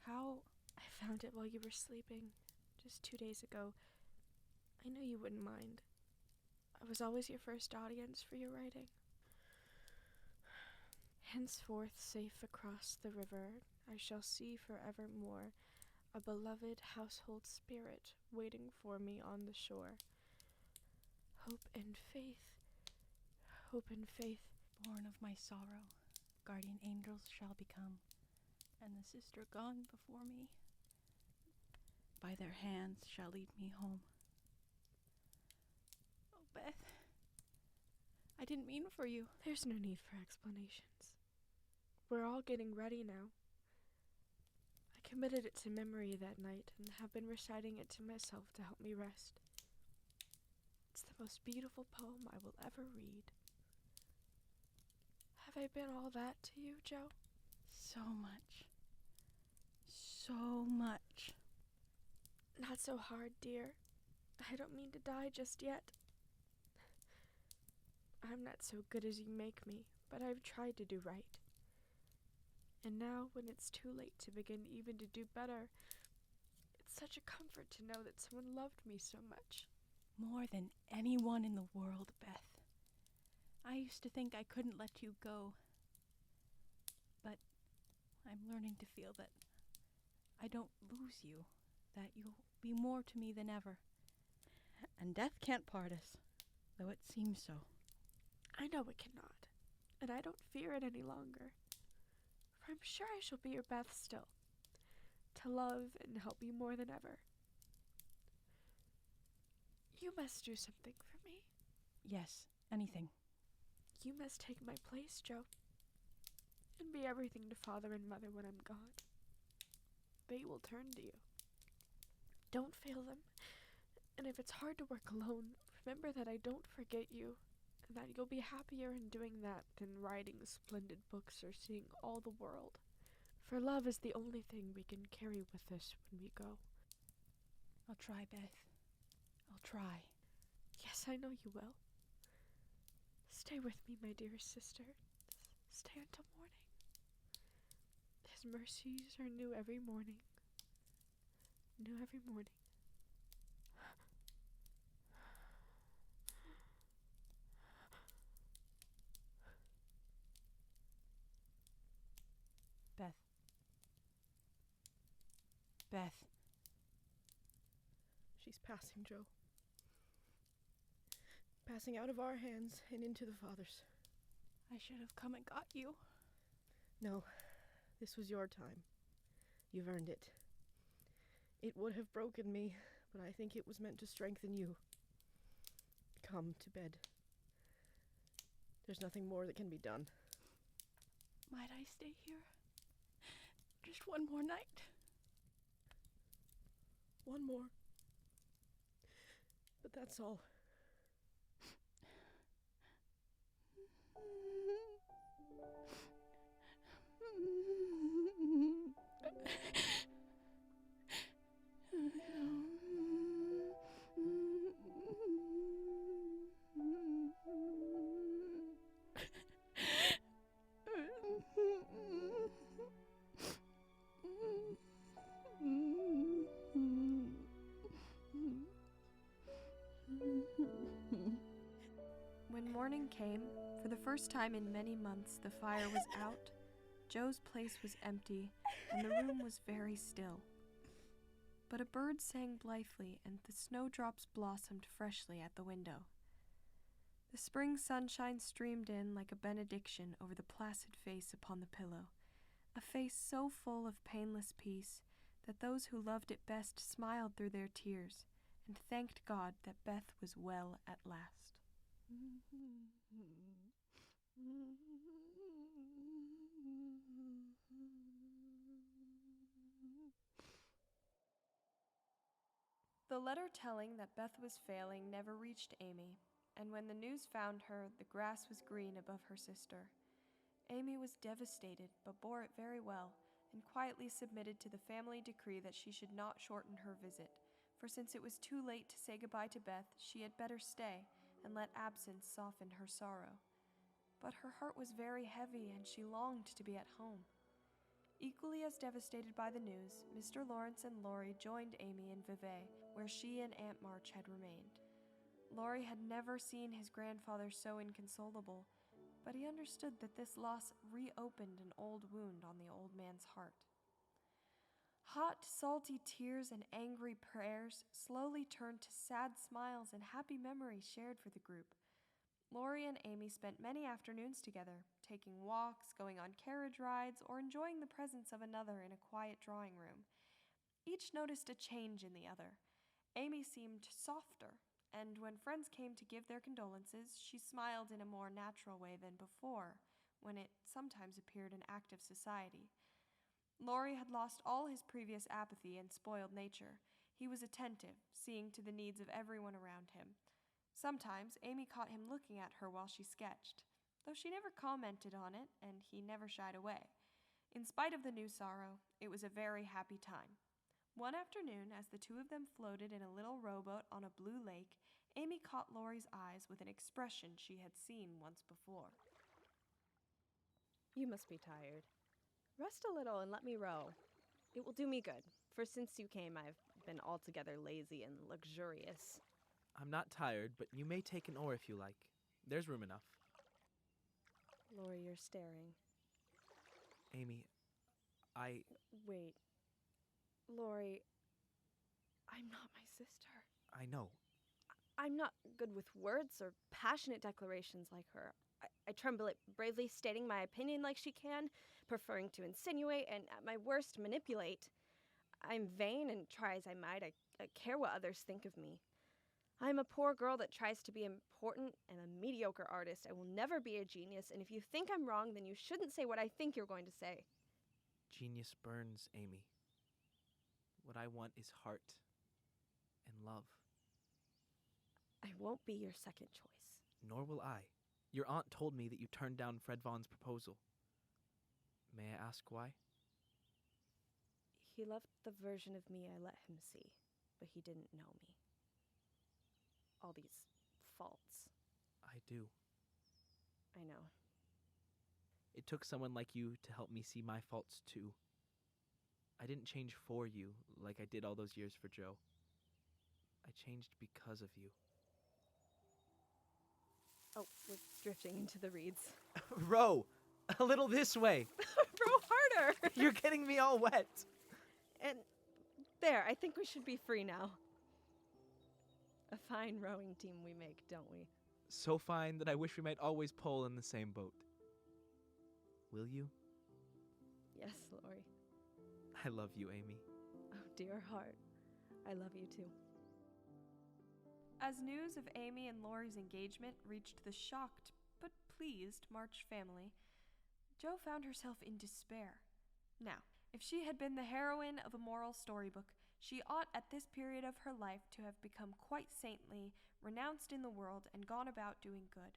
How? I found it while you were sleeping, just 2 days ago. I knew you wouldn't mind. I was always your first audience for your writing. Henceforth safe across the river, I shall see forevermore a beloved household spirit waiting for me on the shore. Hope and faith, hope and faith. Born of my sorrow, guardian angels shall become, and the sister gone before me, by their hands shall lead me home. Oh, Beth, I didn't mean for you. There's no need for explanations. We're all getting ready now. I committed it to memory that night and have been reciting it to myself to help me rest. It's the most beautiful poem I will ever read. Have I been all that to you, Joe? So much. So much. Not so hard, dear. I don't mean to die just yet. I'm not so good as you make me, but I've tried to do right. And now, when it's too late to begin even to do better, it's such a comfort to know that someone loved me so much. More than anyone in the world, Beth. I used to think I couldn't let you go. But I'm learning to feel that I don't lose you, that you'll be more to me than ever. And death can't part us, though it seems so. I know it cannot, and I don't fear it any longer. For I'm sure I shall be your Beth still, to love and help you more than ever. You must do something for me. Yes, anything. You must take my place, Joe, and be everything to Father and Mother when I'm gone. They will turn to you. Don't fail them, and if it's hard to work alone, remember that I don't forget you, and that you'll be happier in doing that than writing splendid books or seeing all the world. For love is the only thing we can carry with us when we go. I'll try, Beth. I'll try. Yes, I know you will. Stay with me, my dearest sister. Stay until morning. His mercies are new every morning. New every morning. Beth. Beth. She's passing, Joe. Passing out of our hands and into the Father's. I should have come and got you. No, this was your time. You've earned it. It would have broken me, but I think it was meant to strengthen you. Come to bed. There's nothing more that can be done. Might I stay here? Just one more night. One more. But that's all. When morning came, for the first time in many months the fire was out, Joe's place was empty, and the room was very still. But a bird sang blithely, and the snowdrops blossomed freshly at the window. The spring sunshine streamed in like a benediction over the placid face upon the pillow, a face so full of painless peace that those who loved it best smiled through their tears and thanked God that Beth was well at last. The letter telling that Beth was failing never reached Amy, and when the news found her, the grass was green above her sister. Amy was devastated, but bore it very well, and quietly submitted to the family decree that she should not shorten her visit, for since it was too late to say goodbye to Beth, she had better stay and let absence soften her sorrow. But her heart was very heavy, and she longed to be at home. Equally as devastated by the news, Mr. Lawrence and Laurie joined Amy in Vevey, where she and Aunt March had remained. Laurie had never seen his grandfather so inconsolable, but he understood that this loss reopened an old wound on the old man's heart. Hot, salty tears and angry prayers slowly turned to sad smiles and happy memories shared for the group. Laurie and Amy spent many afternoons together, taking walks, going on carriage rides, or enjoying the presence of another in a quiet drawing room. Each noticed a change in the other. Amy seemed softer, and when friends came to give their condolences, she smiled in a more natural way than before, when it sometimes appeared in active society. Laurie had lost all his previous apathy and spoiled nature. He was attentive, seeing to the needs of everyone around him. Sometimes Amy caught him looking at her while she sketched, though she never commented on it, and he never shied away. In spite of the new sorrow, it was a very happy time. One afternoon, as the two of them floated in a little rowboat on a blue lake, Amy caught Laurie's eyes with an expression she had seen once before. You must be tired. Rest a little and let me row. It will do me good, for since you came, I've been altogether lazy and luxurious. I'm not tired, but you may take an oar if you like. There's room enough. Lori, you're staring. Amy, Wait. Lori, I'm not my sister. I know. I'm not good with words or passionate declarations like her. I tremble at bravely stating my opinion like she can, preferring to insinuate and, at my worst, manipulate. I'm vain, and try as I might, I care what others think of me. I'm a poor girl that tries to be important and a mediocre artist. I will never be a genius, and if you think I'm wrong, then you shouldn't say what I think you're going to say. Genius burns, Amy. What I want is heart and love. I won't be your second choice. Nor will I. Your aunt told me that you turned down Fred Vaughn's proposal. May I ask why? He loved the version of me I let him see, but he didn't know me. All these faults. I do. I know. It took someone like you to help me see my faults too. I didn't change for you like I did all those years for Joe. I changed because of you. Oh, we're drifting into the reeds. Row! A little this way! Row harder! You're getting me all wet! And there, I think we should be free now. A fine rowing team we make, don't we? So fine that I wish we might always pull in the same boat. Will you? Yes, Lori. I love you, Amy. Oh, dear heart. I love you too. As news of Amy and Lori's engagement reached the shocked but pleased March family, Jo found herself in despair. Now, if she had been the heroine of a moral storybook, she ought at this period of her life to have become quite saintly, renounced in the world, and gone about doing good.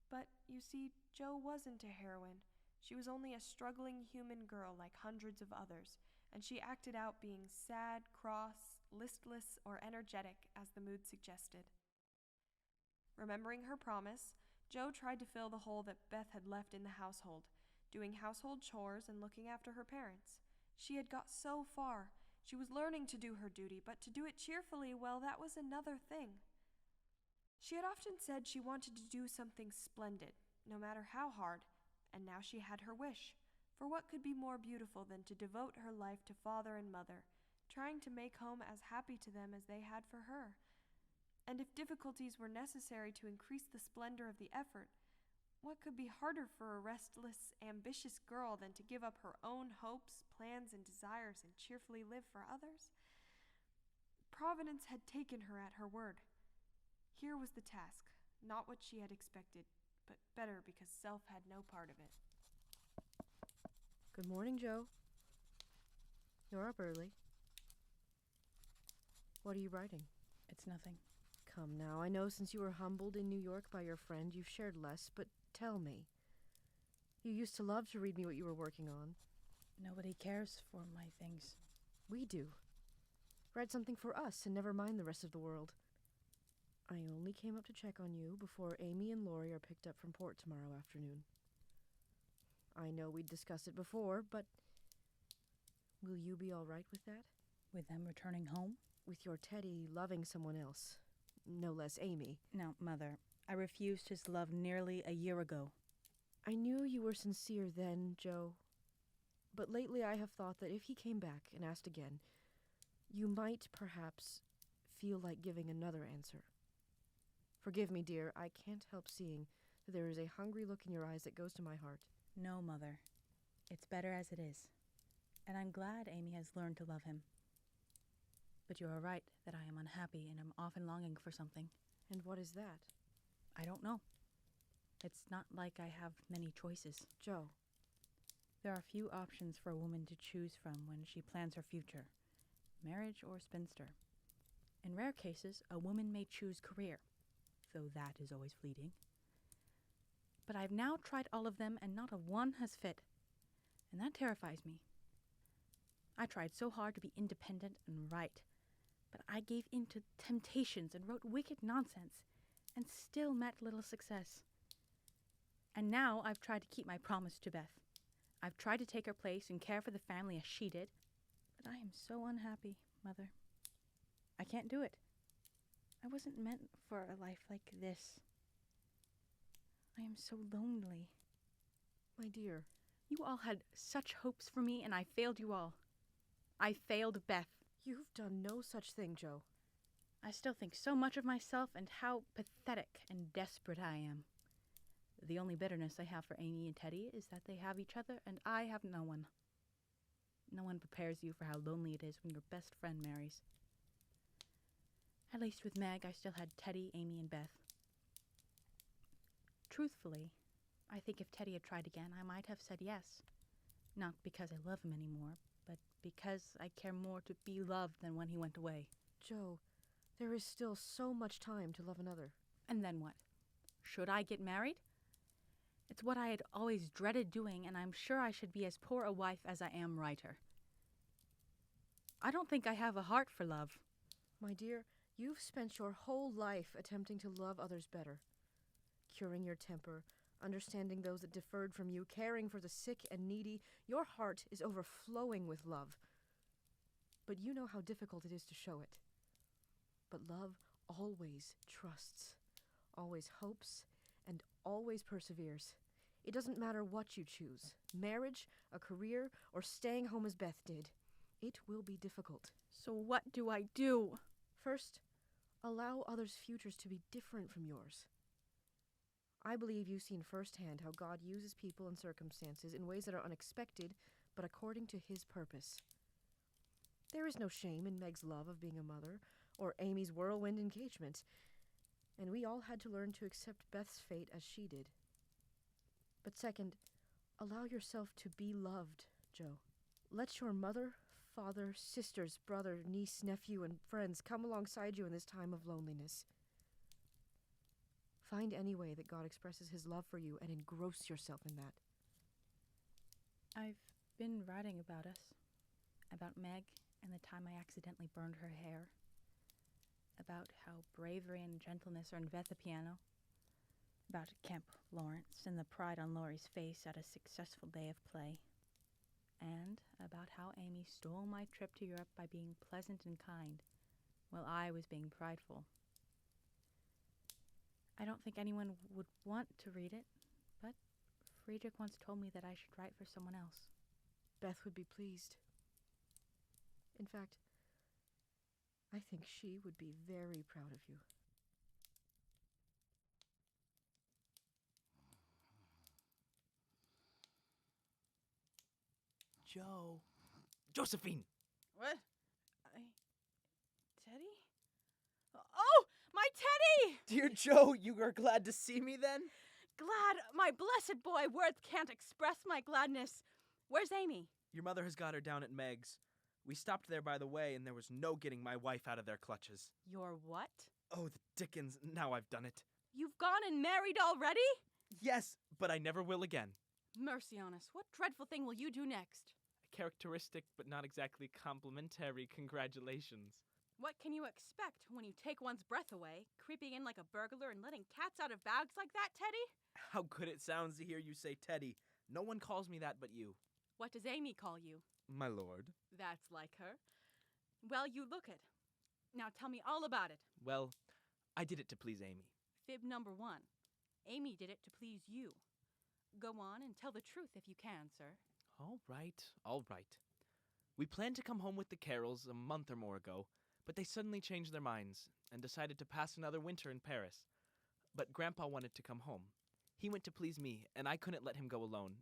But, you see, Jo wasn't a heroine. She was only a struggling human girl like hundreds of others, and she acted out being sad, cross, listless, or energetic as the mood suggested. Remembering her promise, Jo tried to fill the hole that Beth had left in the household, doing household chores and looking after her parents. She had got so far. She was learning to do her duty, but to do it cheerfully, well, that was another thing. She had often said she wanted to do something splendid, no matter how hard, and now she had her wish. For what could be more beautiful than to devote her life to father and mother, trying to make home as happy to them as they had for her? And if difficulties were necessary to increase the splendor of the effort, what could be harder for a restless, ambitious girl than to give up her own hopes, plans, and desires and cheerfully live for others? Providence had taken her at her word. Here was the task, not what she had expected, but better because self had no part of it. Good morning, Jo. You're up early. What are you writing? It's nothing. Come now, I know since you were humbled in New York by your friend, you've shared less, but tell me. You used to love to read me what you were working on. Nobody cares for my things. We do. Write something for us and never mind the rest of the world. I only came up to check on you before Amy and Lori are picked up from port tomorrow afternoon. I know we'd discussed it before, but will you be all right with that? With them returning home? With your Teddy loving someone else. No less Amy. Now, Mother, I refused his love nearly a year ago. I knew you were sincere then, Jo. But lately I have thought that if he came back and asked again, you might perhaps feel like giving another answer. Forgive me, dear, I can't help seeing that there is a hungry look in your eyes that goes to my heart. No, Mother. It's better as it is. And I'm glad Amy has learned to love him. But you are right that I am unhappy and am often longing for something. And what is that? I don't know. It's not like I have many choices. Jo. There are few options for a woman to choose from when she plans her future, marriage or spinster. In rare cases, a woman may choose career, though that is always fleeting. But I've now tried all of them and not a one has fit, and that terrifies me. I tried so hard to be independent and right, but I gave in to temptations and wrote wicked nonsense, and still met little success. And now I've tried to keep my promise to Beth. I've tried to take her place and care for the family as she did, but I am so unhappy, Mother. I can't do it. I wasn't meant for a life like this. I am so lonely. My dear, You all had such hopes for me, and I failed you all. I failed Beth. you've done no such thing, Joe. I still think so much of myself and how pathetic and desperate I am. The only bitterness I have for Amy and Teddy is that they have each other and I have no one. No one prepares you for how lonely it is when your best friend marries. At least with Meg, I still had Teddy, Amy, and Beth. Truthfully, I think if Teddy had tried again, I might have said yes. Not because I love him anymore, but because I care more to be loved than when he went away. Joe, there is still so much time to love another. And then what? Should I get married? It's what I had always dreaded doing, and I'm sure I should be as poor a wife as I am writer. I don't think I have a heart for love. My dear, you've spent your whole life attempting to love others better. Curing your temper, understanding those that differed from you, caring for the sick and needy. Your heart is overflowing with love. But you know how difficult it is to show it. But love always trusts, always hopes, and always perseveres. It doesn't matter what you choose, marriage, a career, or staying home as Beth did. It will be difficult. So what do I do? First, allow others' futures to be different from yours. I believe you've seen firsthand how God uses people and circumstances in ways that are unexpected, but according to His purpose. There is no shame in Meg's love of being a mother, or Amy's whirlwind engagement, and we all had to learn to accept Beth's fate as she did. But second, allow yourself to be loved, Joe. Let your mother, father, sisters, brother, niece, nephew, and friends come alongside you in this time of loneliness. Find any way that God expresses His love for you and engross yourself in that. I've been writing about us, about Meg and the time I accidentally burned her hair, about how bravery and gentleness earned Beth a piano, about Camp Lawrence and the pride on Laurie's face at a successful day of play, and about how Amy stole my trip to Europe by being pleasant and kind, while I was being prideful. I don't think anyone would want to read it, but Friedrich once told me that I should write for someone else. Beth would be pleased. In fact, I think she would be very proud of you. Joe. Josephine! What? Teddy? Oh, my Teddy! Dear Joe, you are glad to see me then? Glad, my blessed boy, words can't express my gladness. Where's Amy? Your mother has got her down at Meg's. We stopped there by the way, and there was no getting my wife out of their clutches. Your what? Oh, the dickens, now I've done it. You've gone and married already? Yes, but I never will again. Mercy on us, what dreadful thing will you do next? A characteristic, but not exactly complimentary congratulations. What can you expect when you take one's breath away, creeping in like a burglar and letting cats out of bags like that, Teddy? How good it sounds to hear you say Teddy. No one calls me that but you. What does Amy call you? My lord. That's like her. Well, you look it. Now tell me all about it. Well, I did it to please Amy. Fib number 1. Amy did it to please you. Go on and tell the truth if you can, sir. All right. We planned to come home with the Carrolls a month or more ago, but they suddenly changed their minds and decided to pass another winter in Paris. But Grandpa wanted to come home. He went to please me, and I couldn't let him go alone.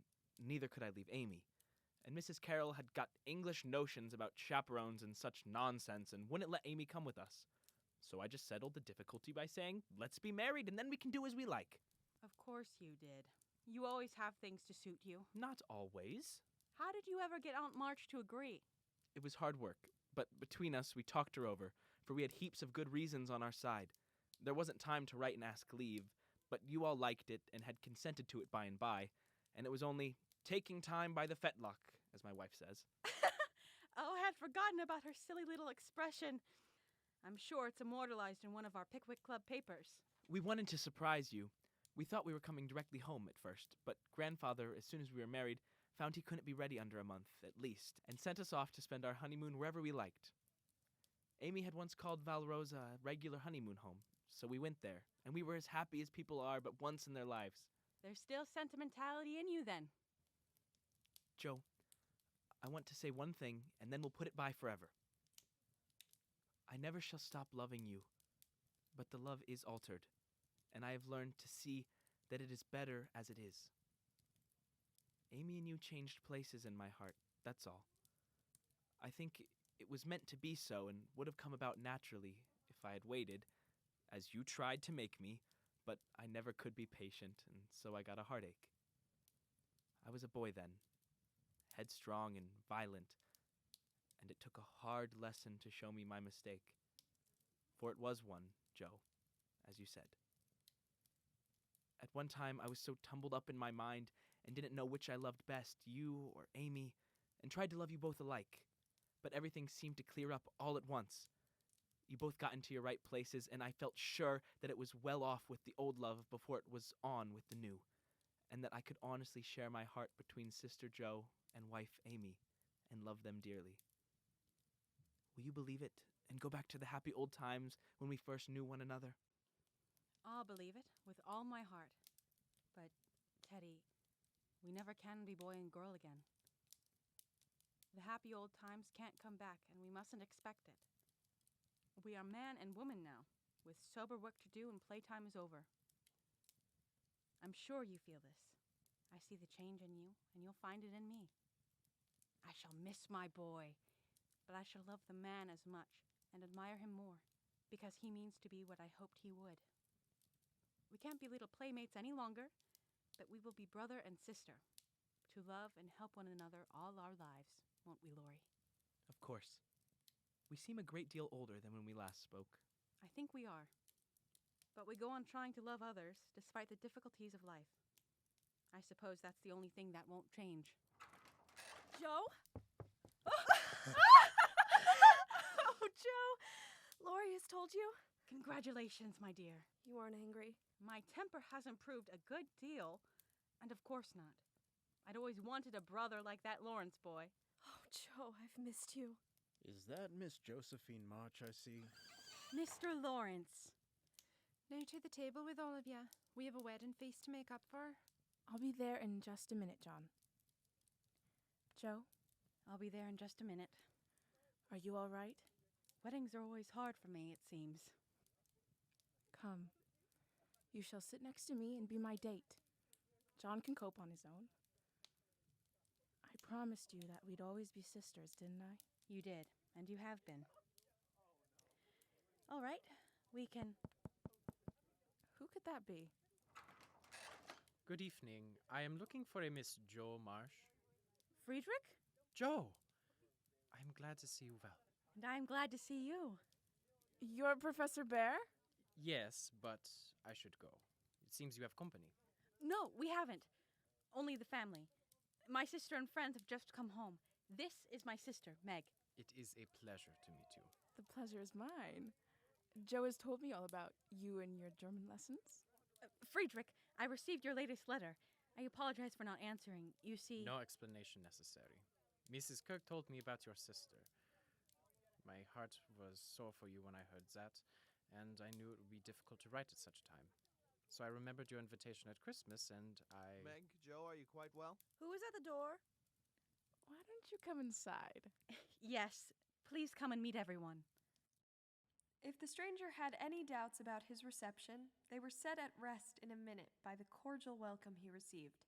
Neither could I leave Amy. And Mrs. Carroll had got English notions about chaperones and such nonsense and wouldn't let Amy come with us. So I just settled the difficulty by saying, let's be married and then we can do as we like. Of course you did. You always have things to suit you. Not always. How did you ever get Aunt March to agree? It was hard work, but between us we talked her over, for we had heaps of good reasons on our side. There wasn't time to write and ask leave, but you all liked it and had consented to it by and by, and it was only taking time by the fetlock, as my wife says. Oh, I had forgotten about her silly little expression. I'm sure it's immortalized in one of our Pickwick Club papers. We wanted to surprise you. We thought we were coming directly home at first, but Grandfather, as soon as we were married, found he couldn't be ready under a month, at least, and sent us off to spend our honeymoon wherever we liked. Amy had once called Valrosa a regular honeymoon home, so we went there, and we were as happy as people are but once in their lives. There's still sentimentality in you then. Joe, I want to say one thing, and then we'll put it by forever. I never shall stop loving you, but the love is altered, and I have learned to see that it is better as it is. Amy and you changed places in my heart, that's all. I think it was meant to be so and would have come about naturally if I had waited, as you tried to make me, but I never could be patient, and so I got a heartache. I was a boy then, headstrong and violent, and it took a hard lesson to show me my mistake. For it was one, Joe, as you said. At one time, I was so tumbled up in my mind and didn't know which I loved best, you or Amy, and tried to love you both alike. But everything seemed to clear up all at once. You both got into your right places, and I felt sure that it was well off with the old love before it was on with the new, and that I could honestly share my heart between Sister Joe and wife Amy, and love them dearly. Will you believe it, and go back to the happy old times when we first knew one another? I'll believe it with all my heart. But, Teddy, we never can be boy and girl again. The happy old times can't come back, and we mustn't expect it. We are man and woman now, with sober work to do and playtime is over. I'm sure you feel this. I see the change in you, and you'll find it in me. I shall miss my boy, but I shall love the man as much and admire him more, because he means to be what I hoped he would. We can't be little playmates any longer, but we will be brother and sister, to love and help one another all our lives, won't we, Laurie? Of course. We seem a great deal older than when we last spoke. I think we are. But we go on trying to love others, despite the difficulties of life. I suppose that's the only thing that won't change. Joe? Oh, Joe! Laurie has told you? Congratulations, my dear. You aren't angry? My temper has improved a good deal, and of course not. I'd always wanted a brother like that Lawrence boy. Oh, Joe, I've missed you. Is that Miss Josephine March I see? Mr. Lawrence. Now to the table with all of ya. We have a wedding feast to make up for. I'll be there in just a minute, John. Joe? I'll be there in just a minute. Are you all right? Weddings are always hard for me, it seems. Come. You shall sit next to me and be my date. John can cope on his own. I promised you that we'd always be sisters, didn't I? You did, and you have been. All right, we can... Who could that be? Good evening. I am looking for a Miss Joe Marsh. Friedrich? Joe! I am glad to see you well. And I am glad to see you. You're Professor Bear? Yes, but I should go. It seems you have company. No, we haven't. Only the family. My sister and friends have just come home. This is my sister, Meg. It is a pleasure to meet you. The pleasure is mine. Joe has told me all about you and your German lessons. Friedrich, I received your latest letter. I apologize for not answering. You see... No explanation necessary. Mrs. Kirk told me about your sister. My heart was sore for you when I heard that, and I knew it would be difficult to write at such a time. So I remembered your invitation at Christmas, and I... Meg, Joe, are you quite well? Who is at the door? Why don't you come inside? Yes, please come and meet everyone. If the stranger had any doubts about his reception, they were set at rest in a minute by the cordial welcome he received.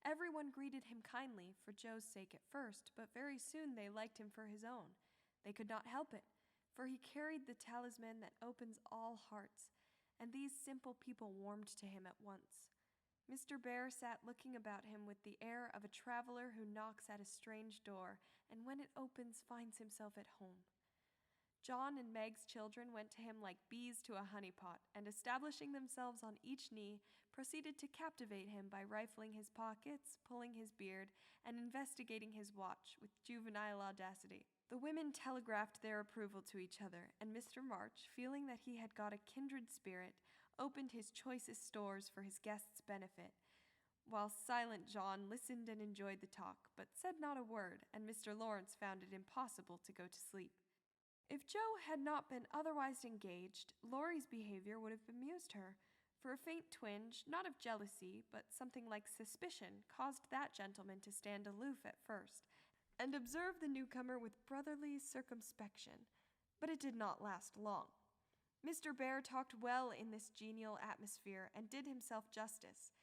Everyone greeted him kindly for Joe's sake at first, but very soon they liked him for his own. They could not help it, for he carried the talisman that opens all hearts, and these simple people warmed to him at once. Mr. Bear sat looking about him with the air of a traveler who knocks at a strange door, and when it opens finds himself at home. John and Meg's children went to him like bees to a honey pot, and establishing themselves on each knee, proceeded to captivate him by rifling his pockets, pulling his beard, and investigating his watch with juvenile audacity. The women telegraphed their approval to each other, and Mr. March, feeling that he had got a kindred spirit, opened his choicest stores for his guests' benefit. while silent John listened and enjoyed the talk, but said not a word, and Mr. Lawrence found it impossible to go to sleep. If Joe had not been otherwise engaged, Laurie's behavior would have bemused her, for a faint twinge, not of jealousy, but something like suspicion, caused that gentleman to stand aloof at first, and observe the newcomer with brotherly circumspection. But it did not last long. Mr. Bear talked well in this genial atmosphere and did himself justice.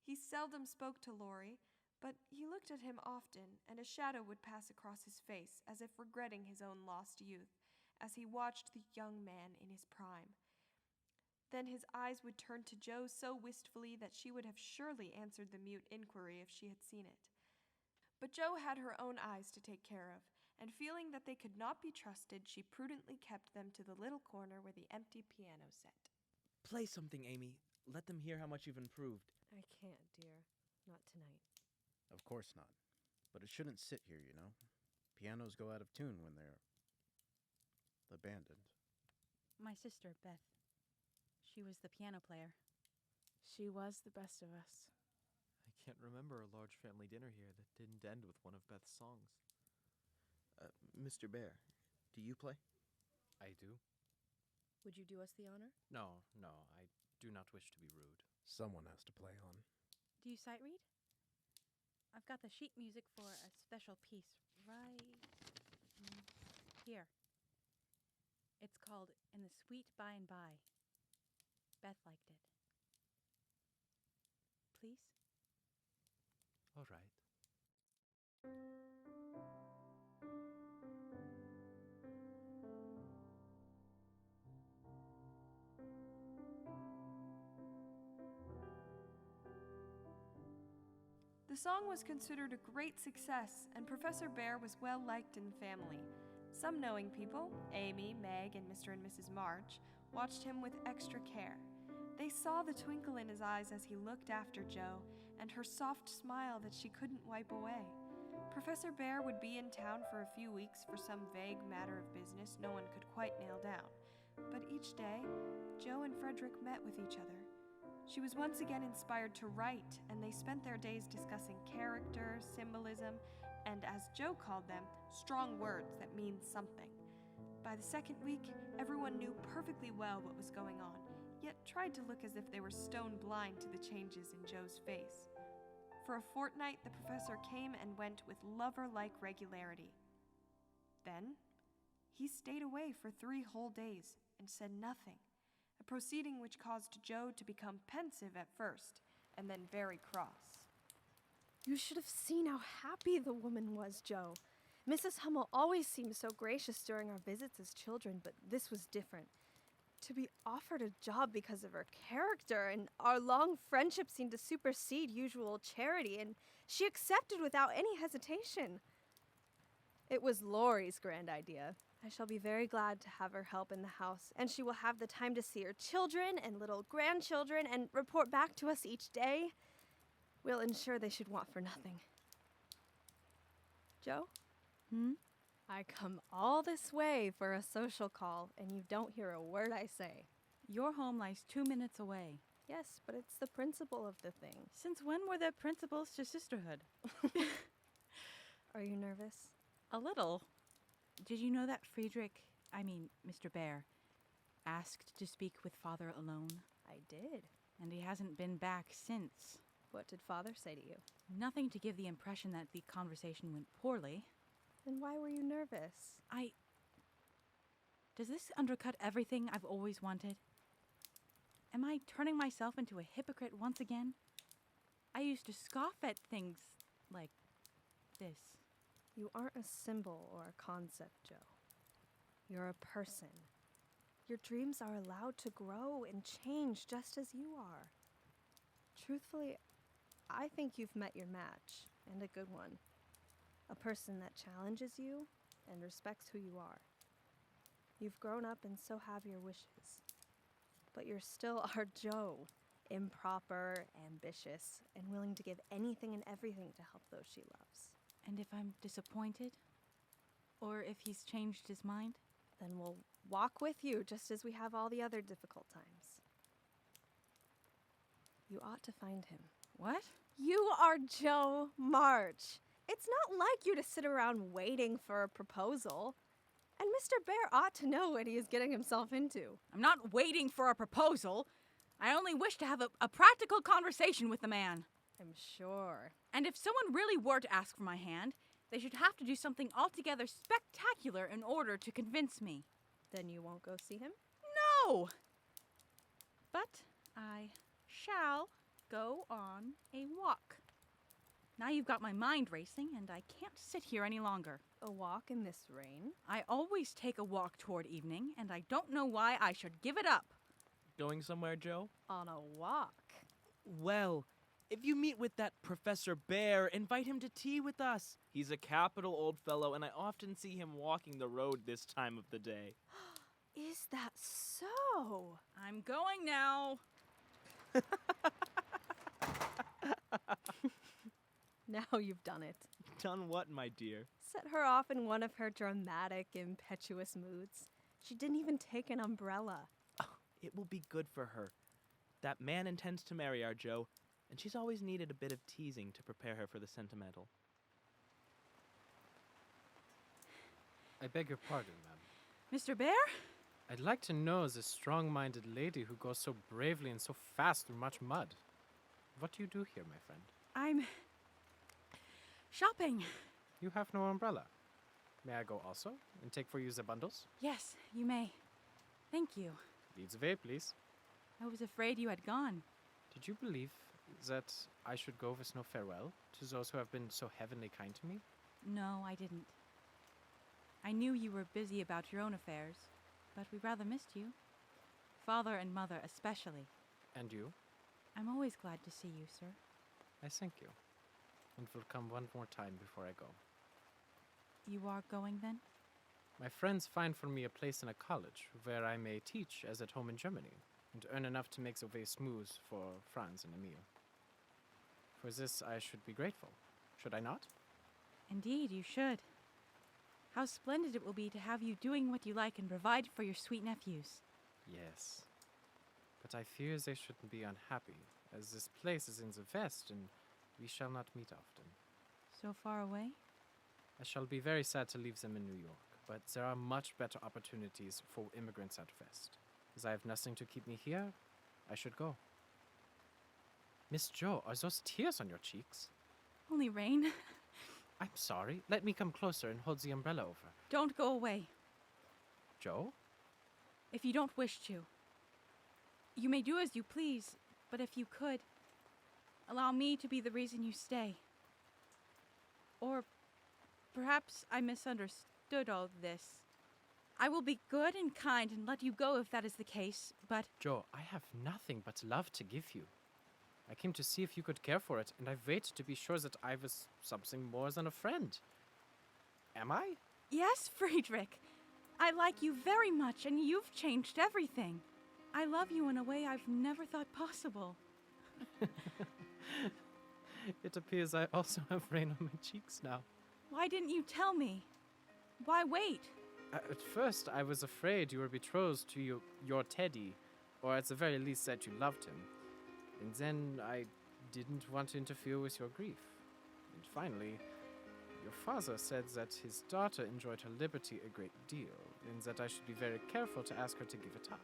He seldom spoke to Laurie, but he looked at him often, and a shadow would pass across his face as if regretting his own lost youth, as he watched the young man in his prime. Then his eyes would turn to Joe so wistfully that she would have surely answered the mute inquiry if she had seen it. But Joe had her own eyes to take care of, and feeling that they could not be trusted, she prudently kept them to the little corner where the empty piano sat. Play something, Amy. Let them hear how much you've improved. I can't, dear. Not tonight. Of course not. But it shouldn't sit here, you know. Pianos go out of tune when they're abandoned. My sister, Beth. She was the piano player. She was the best of us. I can't remember a large family dinner here that didn't end with one of Beth's songs. Mr. Bear, do you play? I do. Would you do us the honor? No, I do not wish to be rude. Someone has to play on. Do you sight read? I've got the sheet music for a special piece right here. It's called In the Sweet By and By. Beth liked it. Please? All right. The song was considered a great success, and Professor Bear was well liked in the family. Some knowing people, Amy, Meg, and Mr. and Mrs. March, watched him with extra care. They saw the twinkle in his eyes as he looked after Joe, and her soft smile that she couldn't wipe away. Professor Bear would be in town for a few weeks for some vague matter of business no one could quite nail down. But each day, Joe and Frederick met with each other. She was once again inspired to write, and they spent their days discussing character, symbolism, and, as Joe called them, strong words that mean something. By the second week, everyone knew perfectly well what was going on, yet tried to look as if they were stone blind to the changes in Joe's face. For a fortnight, the professor came and went with lover-like regularity. Then, he stayed away for 3 whole days and said nothing, a proceeding which caused Joe to become pensive at first, and then very cross. You should have seen how happy the woman was, Joe. Mrs. Hummel always seemed so gracious during our visits as children, but this was different. To be offered a job because of her character, and our long friendship seemed to supersede usual charity, and she accepted without any hesitation. It was Laurie's grand idea. I shall be very glad to have her help in the house, and she will have the time to see her children and little grandchildren and report back to us each day. We'll ensure they should want for nothing. Joe? I come all this way for a social call, and you don't hear a word I say. Your home lies 2 minutes away. Yes, but it's the principle of the thing. Since when were there principles to sisterhood? Are you nervous? A little. Did you know that Mr. Bear, asked to speak with Father alone? I did. And he hasn't been back since. What did Father say to you? Nothing to give the impression that the conversation went poorly. Then why were you nervous? Does this undercut everything I've always wanted? Am I turning myself into a hypocrite once again? I used to scoff at things like this. You aren't a symbol or a concept, Joe. You're a person. Your dreams are allowed to grow and change just as you are. Truthfully, I think you've met your match, and a good one. A person that challenges you and respects who you are. You've grown up and so have your wishes. But you're still our Joe, improper, ambitious, and willing to give anything and everything to help those she loves. And if I'm disappointed? Or if he's changed his mind? Then we'll walk with you just as we have all the other difficult times. You ought to find him What? You are Joe March. It's not like you to sit around waiting for a proposal. And Mr. Bear ought to know what he is getting himself into. I'm not waiting for a proposal. I only wish to have a practical conversation with the man. I'm sure. And if someone really were to ask for my hand, they should have to do something altogether spectacular in order to convince me. Then you won't go see him? No! But I shall go on a walk. Now you've got my mind racing, and I can't sit here any longer. A walk in this rain? I always take a walk toward evening, and I don't know why I should give it up. Going somewhere, Joe? On a walk? Well, if you meet with that Professor Bear, invite him to tea with us. He's a capital old fellow, and I often see him walking the road this time of the day. Is that so? I'm going now. Now you've done it. Done what, my dear? Set her off in one of her dramatic, impetuous moods. She didn't even take an umbrella. Oh, it will be good for her. That man intends to marry our Joe, and she's always needed a bit of teasing to prepare her for the sentimental. I beg your pardon, ma'am. Mr. Bear? I'd like to know the strong-minded lady who goes so bravely and so fast through much mud. What do you do here, my friend? I'm shopping. You have no umbrella. May I go also and take for you the bundles? Yes, you may. Thank you. Lead the way, please. I was afraid you had gone. Did you believe that I should go with no farewell to those who have been so heavenly kind to me? No, I didn't. I knew you were busy about your own affairs, but we rather missed you. Father and Mother especially. And you? I'm always glad to see you, sir. I thank you. And will come one more time before I go. You are going, then? My friends find for me a place in a college where I may teach as at home in Germany and earn enough to make the way smooth for Franz and Emil. For this I should be grateful, should I not? Indeed, you should. How splendid it will be to have you doing what you like and provide for your sweet nephews. Yes. But I fear they shouldn't be unhappy, as this place is in the west and we shall not meet often. So far away? I shall be very sad to leave them in New York, but there are much better opportunities for immigrants out west. As I have nothing to keep me here, I should go. Miss Joe, are those tears on your cheeks? Only rain. I'm sorry. Let me come closer and hold the umbrella over. Don't go away. Joe? If you don't wish to. You may do as you please, but if you could, allow me to be the reason you stay. Or perhaps I misunderstood all this. I will be good and kind and let you go if that is the case, but... Joe, I have nothing but love to give you. I came to see if you could care for it, and I've waited to be sure that I was something more than a friend. Am I? Yes, Friedrich. I like you very much, and you've changed everything. I love you in a way I've never thought possible. It appears I also have rain on my cheeks now. Why didn't you tell me? Why wait? At first, I was afraid you were betrothed to your Teddy, or at the very least that you loved him. And then I didn't want to interfere with your grief. And finally, your father said that his daughter enjoyed her liberty a great deal, and that I should be very careful to ask her to give it up.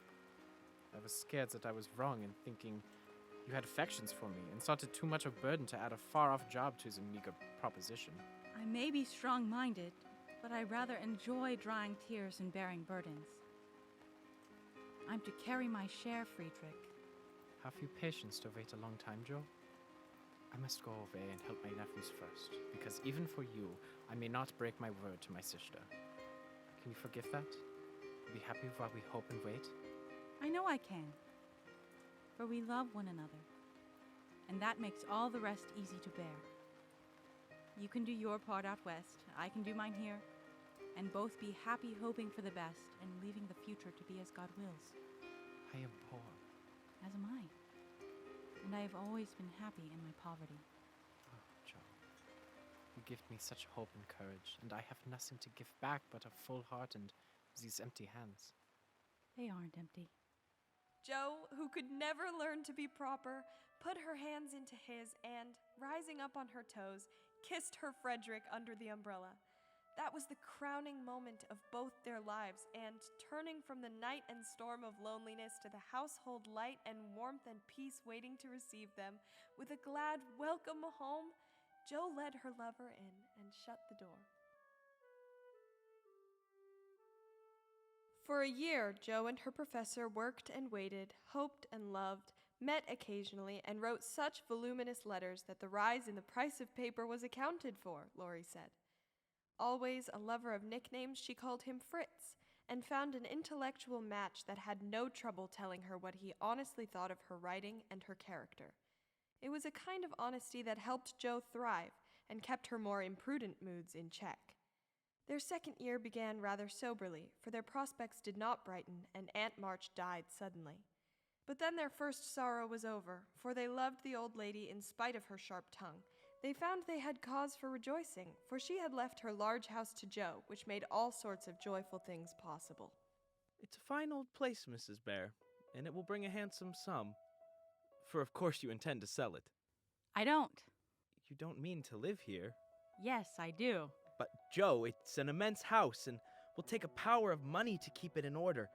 I was scared that I was wrong in thinking you had affections for me, and thought it too much of a burden to add a far-off job to the meager proposition. I may be strong-minded, but I rather enjoy drying tears and bearing burdens. I'm to carry my share, Friedrich. Have you patience to wait a long time, Joe? I must go away and help my nephews first, because even for you, I may not break my word to my sister. Can you forgive that? Be happy while we hope and wait? I know I can, for we love one another, and that makes all the rest easy to bear. You can do your part out west, I can do mine here, and both be happy hoping for the best and leaving the future to be as God wills. I am poor. As am I. And I have always been happy in my poverty. Oh, Joe. You give me such hope and courage, and I have nothing to give back but a full heart and these empty hands. They aren't empty. Joe, who could never learn to be proper, put her hands into his, and, rising up on her toes, kissed her Frederick under the umbrella. That was the crowning moment of both their lives, and turning from the night and storm of loneliness to the household light and warmth and peace waiting to receive them, with a glad welcome home, Jo led her lover in and shut the door. For a year, Jo and her professor worked and waited, hoped and loved, met occasionally, and wrote such voluminous letters that the rise in the price of paper was accounted for, Laurie said. Always a lover of nicknames, she called him Fritz, and found an intellectual match that had no trouble telling her what he honestly thought of her writing and her character. It was a kind of honesty that helped Jo thrive and kept her more imprudent moods in check. Their second year began rather soberly, for their prospects did not brighten, and Aunt March died suddenly. But then their first sorrow was over, for they loved the old lady in spite of her sharp tongue. They found they had cause for rejoicing, for she had left her large house to Jo, which made all sorts of joyful things possible. It's a fine old place, Mrs. Bear, and it will bring a handsome sum. For of course you intend to sell it. I don't. You don't mean to live here. Yes, I do. But, Jo, it's an immense house, and will take a power of money to keep it in order.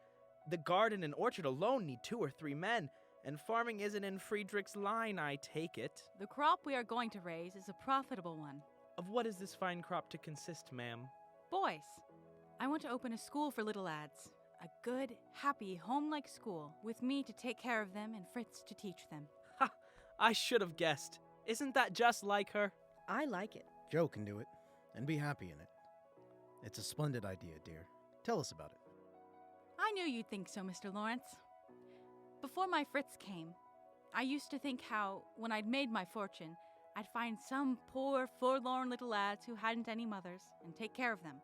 The garden and orchard alone need 2 or 3 men, and farming isn't in Friedrich's line, I take it. The crop we are going to raise is a profitable one. Of what is this fine crop to consist, ma'am? Boys. I want to open a school for little lads. A good, happy, home-like school, with me to take care of them and Fritz to teach them. Ha! I should have guessed. Isn't that just like her? I like it. Jo can do it, and be happy in it. It's a splendid idea, dear. Tell us about it. I knew you'd think so, Mr. Lawrence. Before my Fritz came, I used to think how, when I'd made my fortune, I'd find some poor, forlorn little lads who hadn't any mothers and take care of them.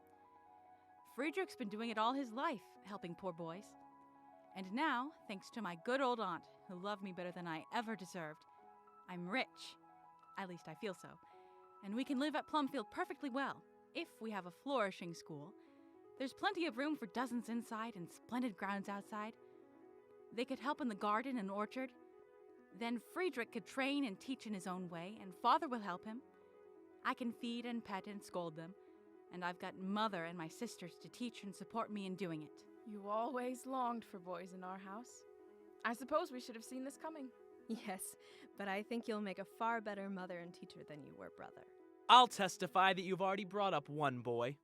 Friedrich's been doing it all his life, helping poor boys. And now, thanks to my good old aunt, who loved me better than I ever deserved, I'm rich. At least I feel so. And we can live at Plumfield perfectly well, if we have a flourishing school. There's plenty of room for dozens inside and splendid grounds outside. They could help in the garden and orchard. Then Friedrich could train and teach in his own way, and Father will help him. I can feed and pet and scold them, and I've got Mother and my sisters to teach and support me in doing it. You always longed for boys in our house. I suppose we should have seen this coming. Yes, but I think you'll make a far better mother and teacher than you were, brother. I'll testify that you've already brought up one boy.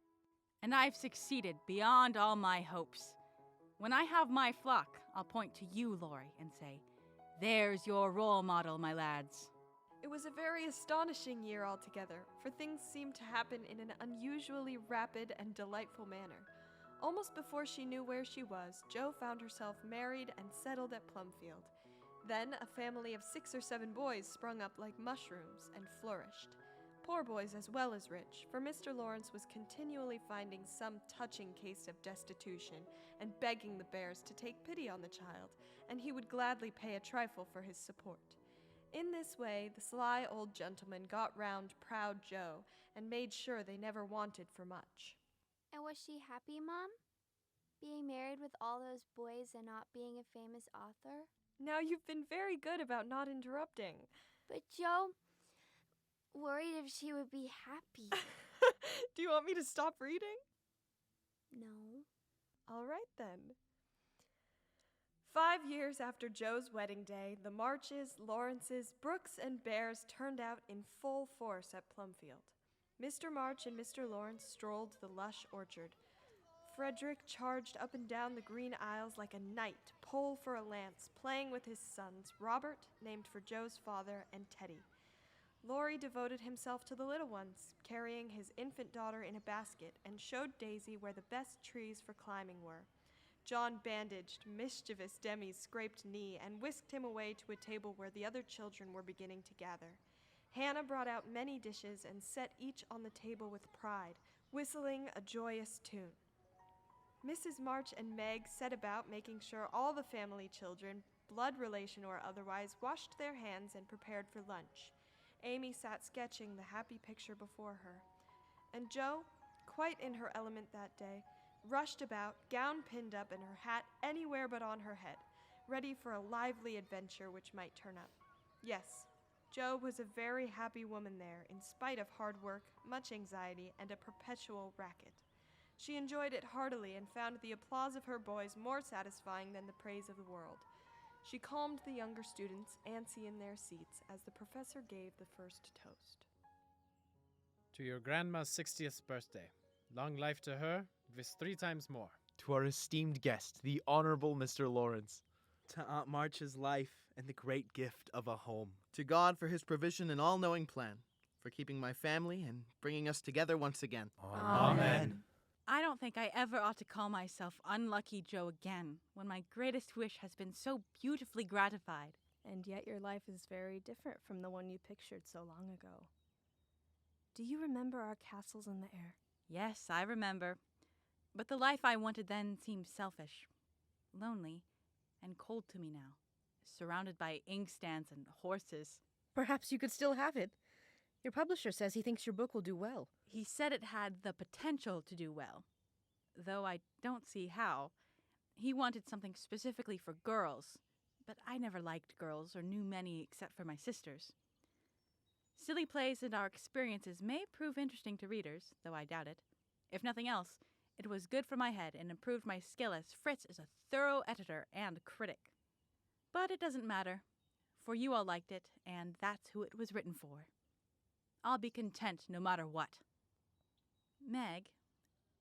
And I've succeeded beyond all my hopes. When I have my flock, I'll point to you, Laurie, and say, "There's your role model, my lads." It was a very astonishing year altogether, for things seemed to happen in an unusually rapid and delightful manner. Almost before she knew where she was, Jo found herself married and settled at Plumfield. Then a family of 6 or 7 boys sprung up like mushrooms and flourished. Poor boys as well as rich, for Mr. Lawrence was continually finding some touching case of destitution and begging the Bears to take pity on the child, and he would gladly pay a trifle for his support. In this way, the sly old gentleman got round proud Jo and made sure they never wanted for much. And was she happy, Mom? Being married with all those boys and not being a famous author? Now you've been very good about not interrupting. But Jo worried if she would be happy. Do you want me to stop reading? No. All right then. 5 years after Jo's wedding day, the Marches, Lawrences, Brooks, and Bears turned out in full force at Plumfield. Mr. March and Mr. Lawrence strolled the lush orchard. Frederick charged up and down the green aisles like a knight, pole for a lance, playing with his sons, Robert, named for Jo's father, and Teddy. Laurie devoted himself to the little ones, carrying his infant daughter in a basket, and showed Daisy where the best trees for climbing were. John bandaged mischievous Demi's scraped knee and whisked him away to a table where the other children were beginning to gather. Hannah brought out many dishes and set each on the table with pride, whistling a joyous tune. Mrs. March and Meg set about making sure all the family children, blood relation or otherwise, washed their hands and prepared for lunch. Amy sat sketching the happy picture before her. And Jo, quite in her element that day, rushed about, gown pinned up and her hat anywhere but on her head, ready for a lively adventure which might turn up. Yes, Jo was a very happy woman there, in spite of hard work, much anxiety, and a perpetual racket. She enjoyed it heartily and found the applause of her boys more satisfying than the praise of the world. She calmed the younger students, antsy in their seats, as the professor gave the first toast. To your grandma's 60th birthday. Long life to her, with 3 times more. To our esteemed guest, the Honorable Mr. Lawrence. To Aunt March's life and the great gift of a home. To God for his provision and all-knowing plan, for keeping my family and bringing us together once again. Amen. I don't think I ever ought to call myself Unlucky Joe again, when my greatest wish has been so beautifully gratified. And yet your life is very different from the one you pictured so long ago. Do you remember our castles in the air? Yes, I remember. But the life I wanted then seemed selfish, lonely, and cold to me now, surrounded by inkstands and horses. Perhaps you could still have it. Your publisher says he thinks your book will do well. He said it had the potential to do well, though I don't see how. He wanted something specifically for girls, but I never liked girls or knew many except for my sisters. Silly plays and our experiences may prove interesting to readers, though I doubt it. If nothing else, it was good for my head and improved my skill as Fritz is a thorough editor and critic. But it doesn't matter, for you all liked it, and that's who it was written for. I'll be content no matter what. Meg,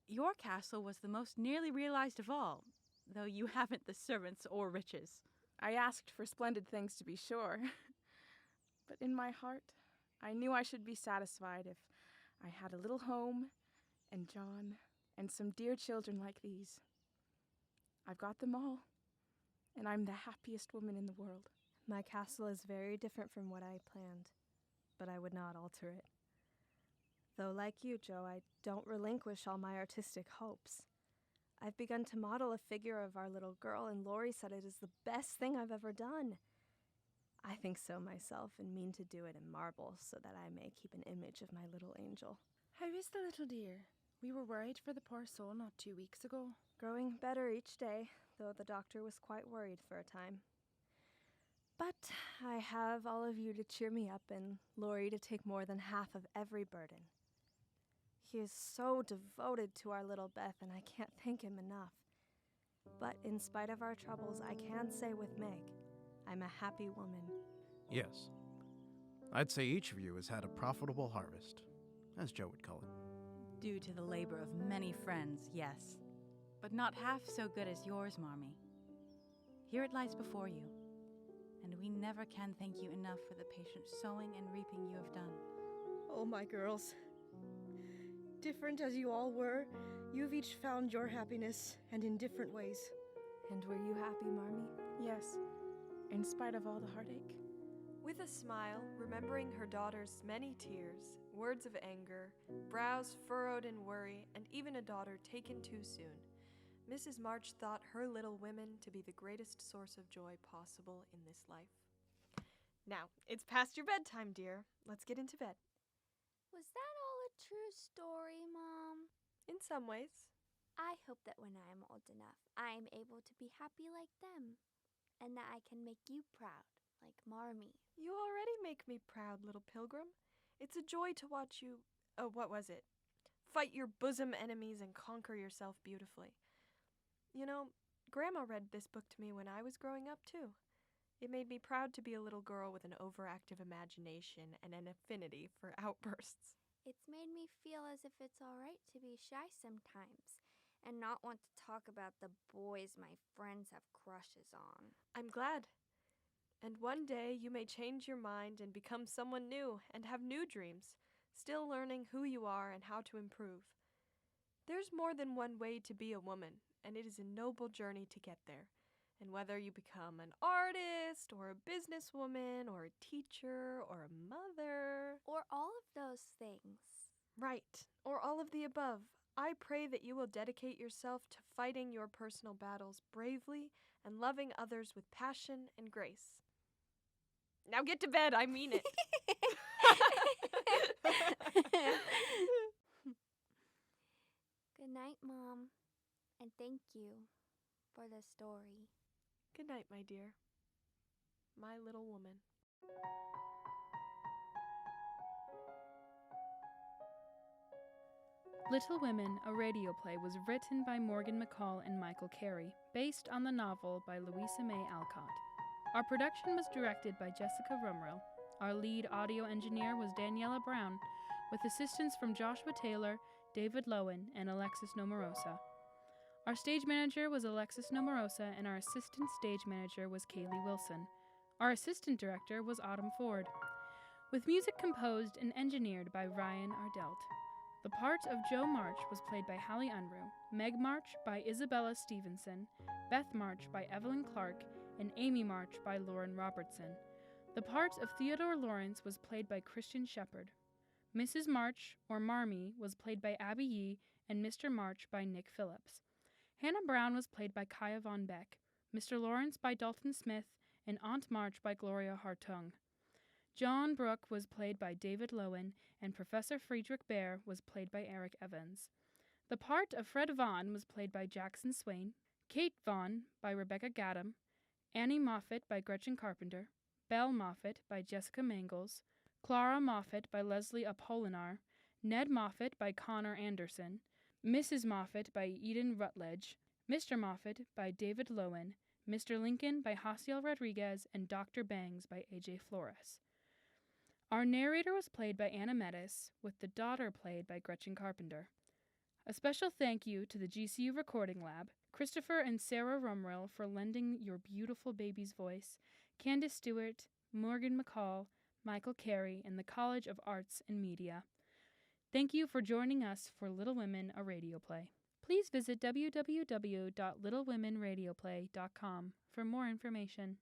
your castle was the most nearly realized of all, though you haven't the servants or riches. I asked for splendid things, to be sure. But in my heart, I knew I should be satisfied if I had a little home, and John, and some dear children like these. I've got them all, and I'm the happiest woman in the world. My castle is very different from what I planned, but I would not alter it. Though like you, Joe, I don't relinquish all my artistic hopes. I've begun to model a figure of our little girl, and Laurie said it is the best thing I've ever done. I think so myself, and mean to do it in marble so that I may keep an image of my little angel. How is the little dear? We were worried for the poor soul not 2 weeks ago. Growing better each day, though the doctor was quite worried for a time. But I have all of you to cheer me up and Laurie to take more than half of every burden. He is so devoted to our little Beth, and I can't thank him enough. But in spite of our troubles, I can say with Meg, I'm a happy woman. Yes. I'd say each of you has had a profitable harvest, as Joe would call it. Due to the labor of many friends, yes, but not half so good as yours, Marmee. Here it lies before you, and we never can thank you enough for the patient sowing and reaping you have done. Oh, my girls. Different as you all were, you've each found your happiness, and in different ways. And were you happy, Marmee? Yes, in spite of all the heartache. With a smile, remembering her daughter's many tears, words of anger, brows furrowed in worry, and even a daughter taken too soon, Mrs. March thought her little women to be the greatest source of joy possible in this life. Now, it's past your bedtime, dear. Let's get into bed. Was that all a true story, Mom? In some ways. I hope that when I am old enough, I am able to be happy like them, and that I can make you proud, like Marmee. You already make me proud, little pilgrim. It's a joy to watch you, fight your bosom enemies and conquer yourself beautifully. You know, Grandma read this book to me when I was growing up, too. It made me proud to be a little girl with an overactive imagination and an affinity for outbursts. It's made me feel as if it's all right to be shy sometimes, and not want to talk about the boys my friends have crushes on. I'm glad. And one day you may change your mind and become someone new and have new dreams, still learning who you are and how to improve. There's more than one way to be a woman, and it is a noble journey to get there. And whether you become an artist, or a businesswoman, or a teacher, or a mother, or all of those things. Right, or all of the above, I pray that you will dedicate yourself to fighting your personal battles bravely and loving others with passion and grace. Now get to bed, I mean it. Good night, Mom, and thank you for the story. Good night, my dear. My little woman. Little Women, a radio play, was written by Morgan McCall and Michael Carey, based on the novel by Louisa May Alcott. Our production was directed by Jessica Rumrill. Our lead audio engineer was Daniela Brown, with assistance from Joshua Taylor, David Lowen, and Alexis Nomorosa. Our stage manager was Alexis Nomorosa, and our assistant stage manager was Kaylee Wilson. Our assistant director was Autumn Ford, with music composed and engineered by Ryan Ardelt. The part of Jo March was played by Hallie Unruh, Meg March by Isabella Stevenson, Beth March by Evelyn Clark, and Amy March by Lauren Robertson. The part of Theodore Lawrence was played by Christian Shepard. Mrs. March, or Marmee, was played by Abby Yee, and Mr. March by Nick Phillips. Hannah Brown was played by Kaya Von Beck, Mr. Lawrence by Dalton Smith, and Aunt March by Gloria Hartung. John Brooke was played by David Lowen, and Professor Friedrich Baer was played by Eric Evans. The part of Fred Vaughn was played by Jackson Swain, Kate Vaughn by Rebecca Gaddam, Annie Moffat by Gretchen Carpenter, Belle Moffat by Jessica Mangles, Clara Moffat by Leslie Apolinar, Ned Moffat by Connor Anderson, Mrs. Moffat by Eden Rutledge, Mr. Moffat by David Lowen, Mr. Lincoln by Hasiel Rodriguez, and Dr. Bangs by A.J. Flores. Our narrator was played by Anna Metis, with the daughter played by Gretchen Carpenter. A special thank you to the GCU Recording Lab, Christopher and Sarah Rumrill for lending your beautiful baby's voice, Candace Stewart, Morgan McCall, Michael Carey, and the College of Arts and Media. Thank you for joining us for Little Women, a radio play. Please visit www.littlewomenradioplay.com for more information.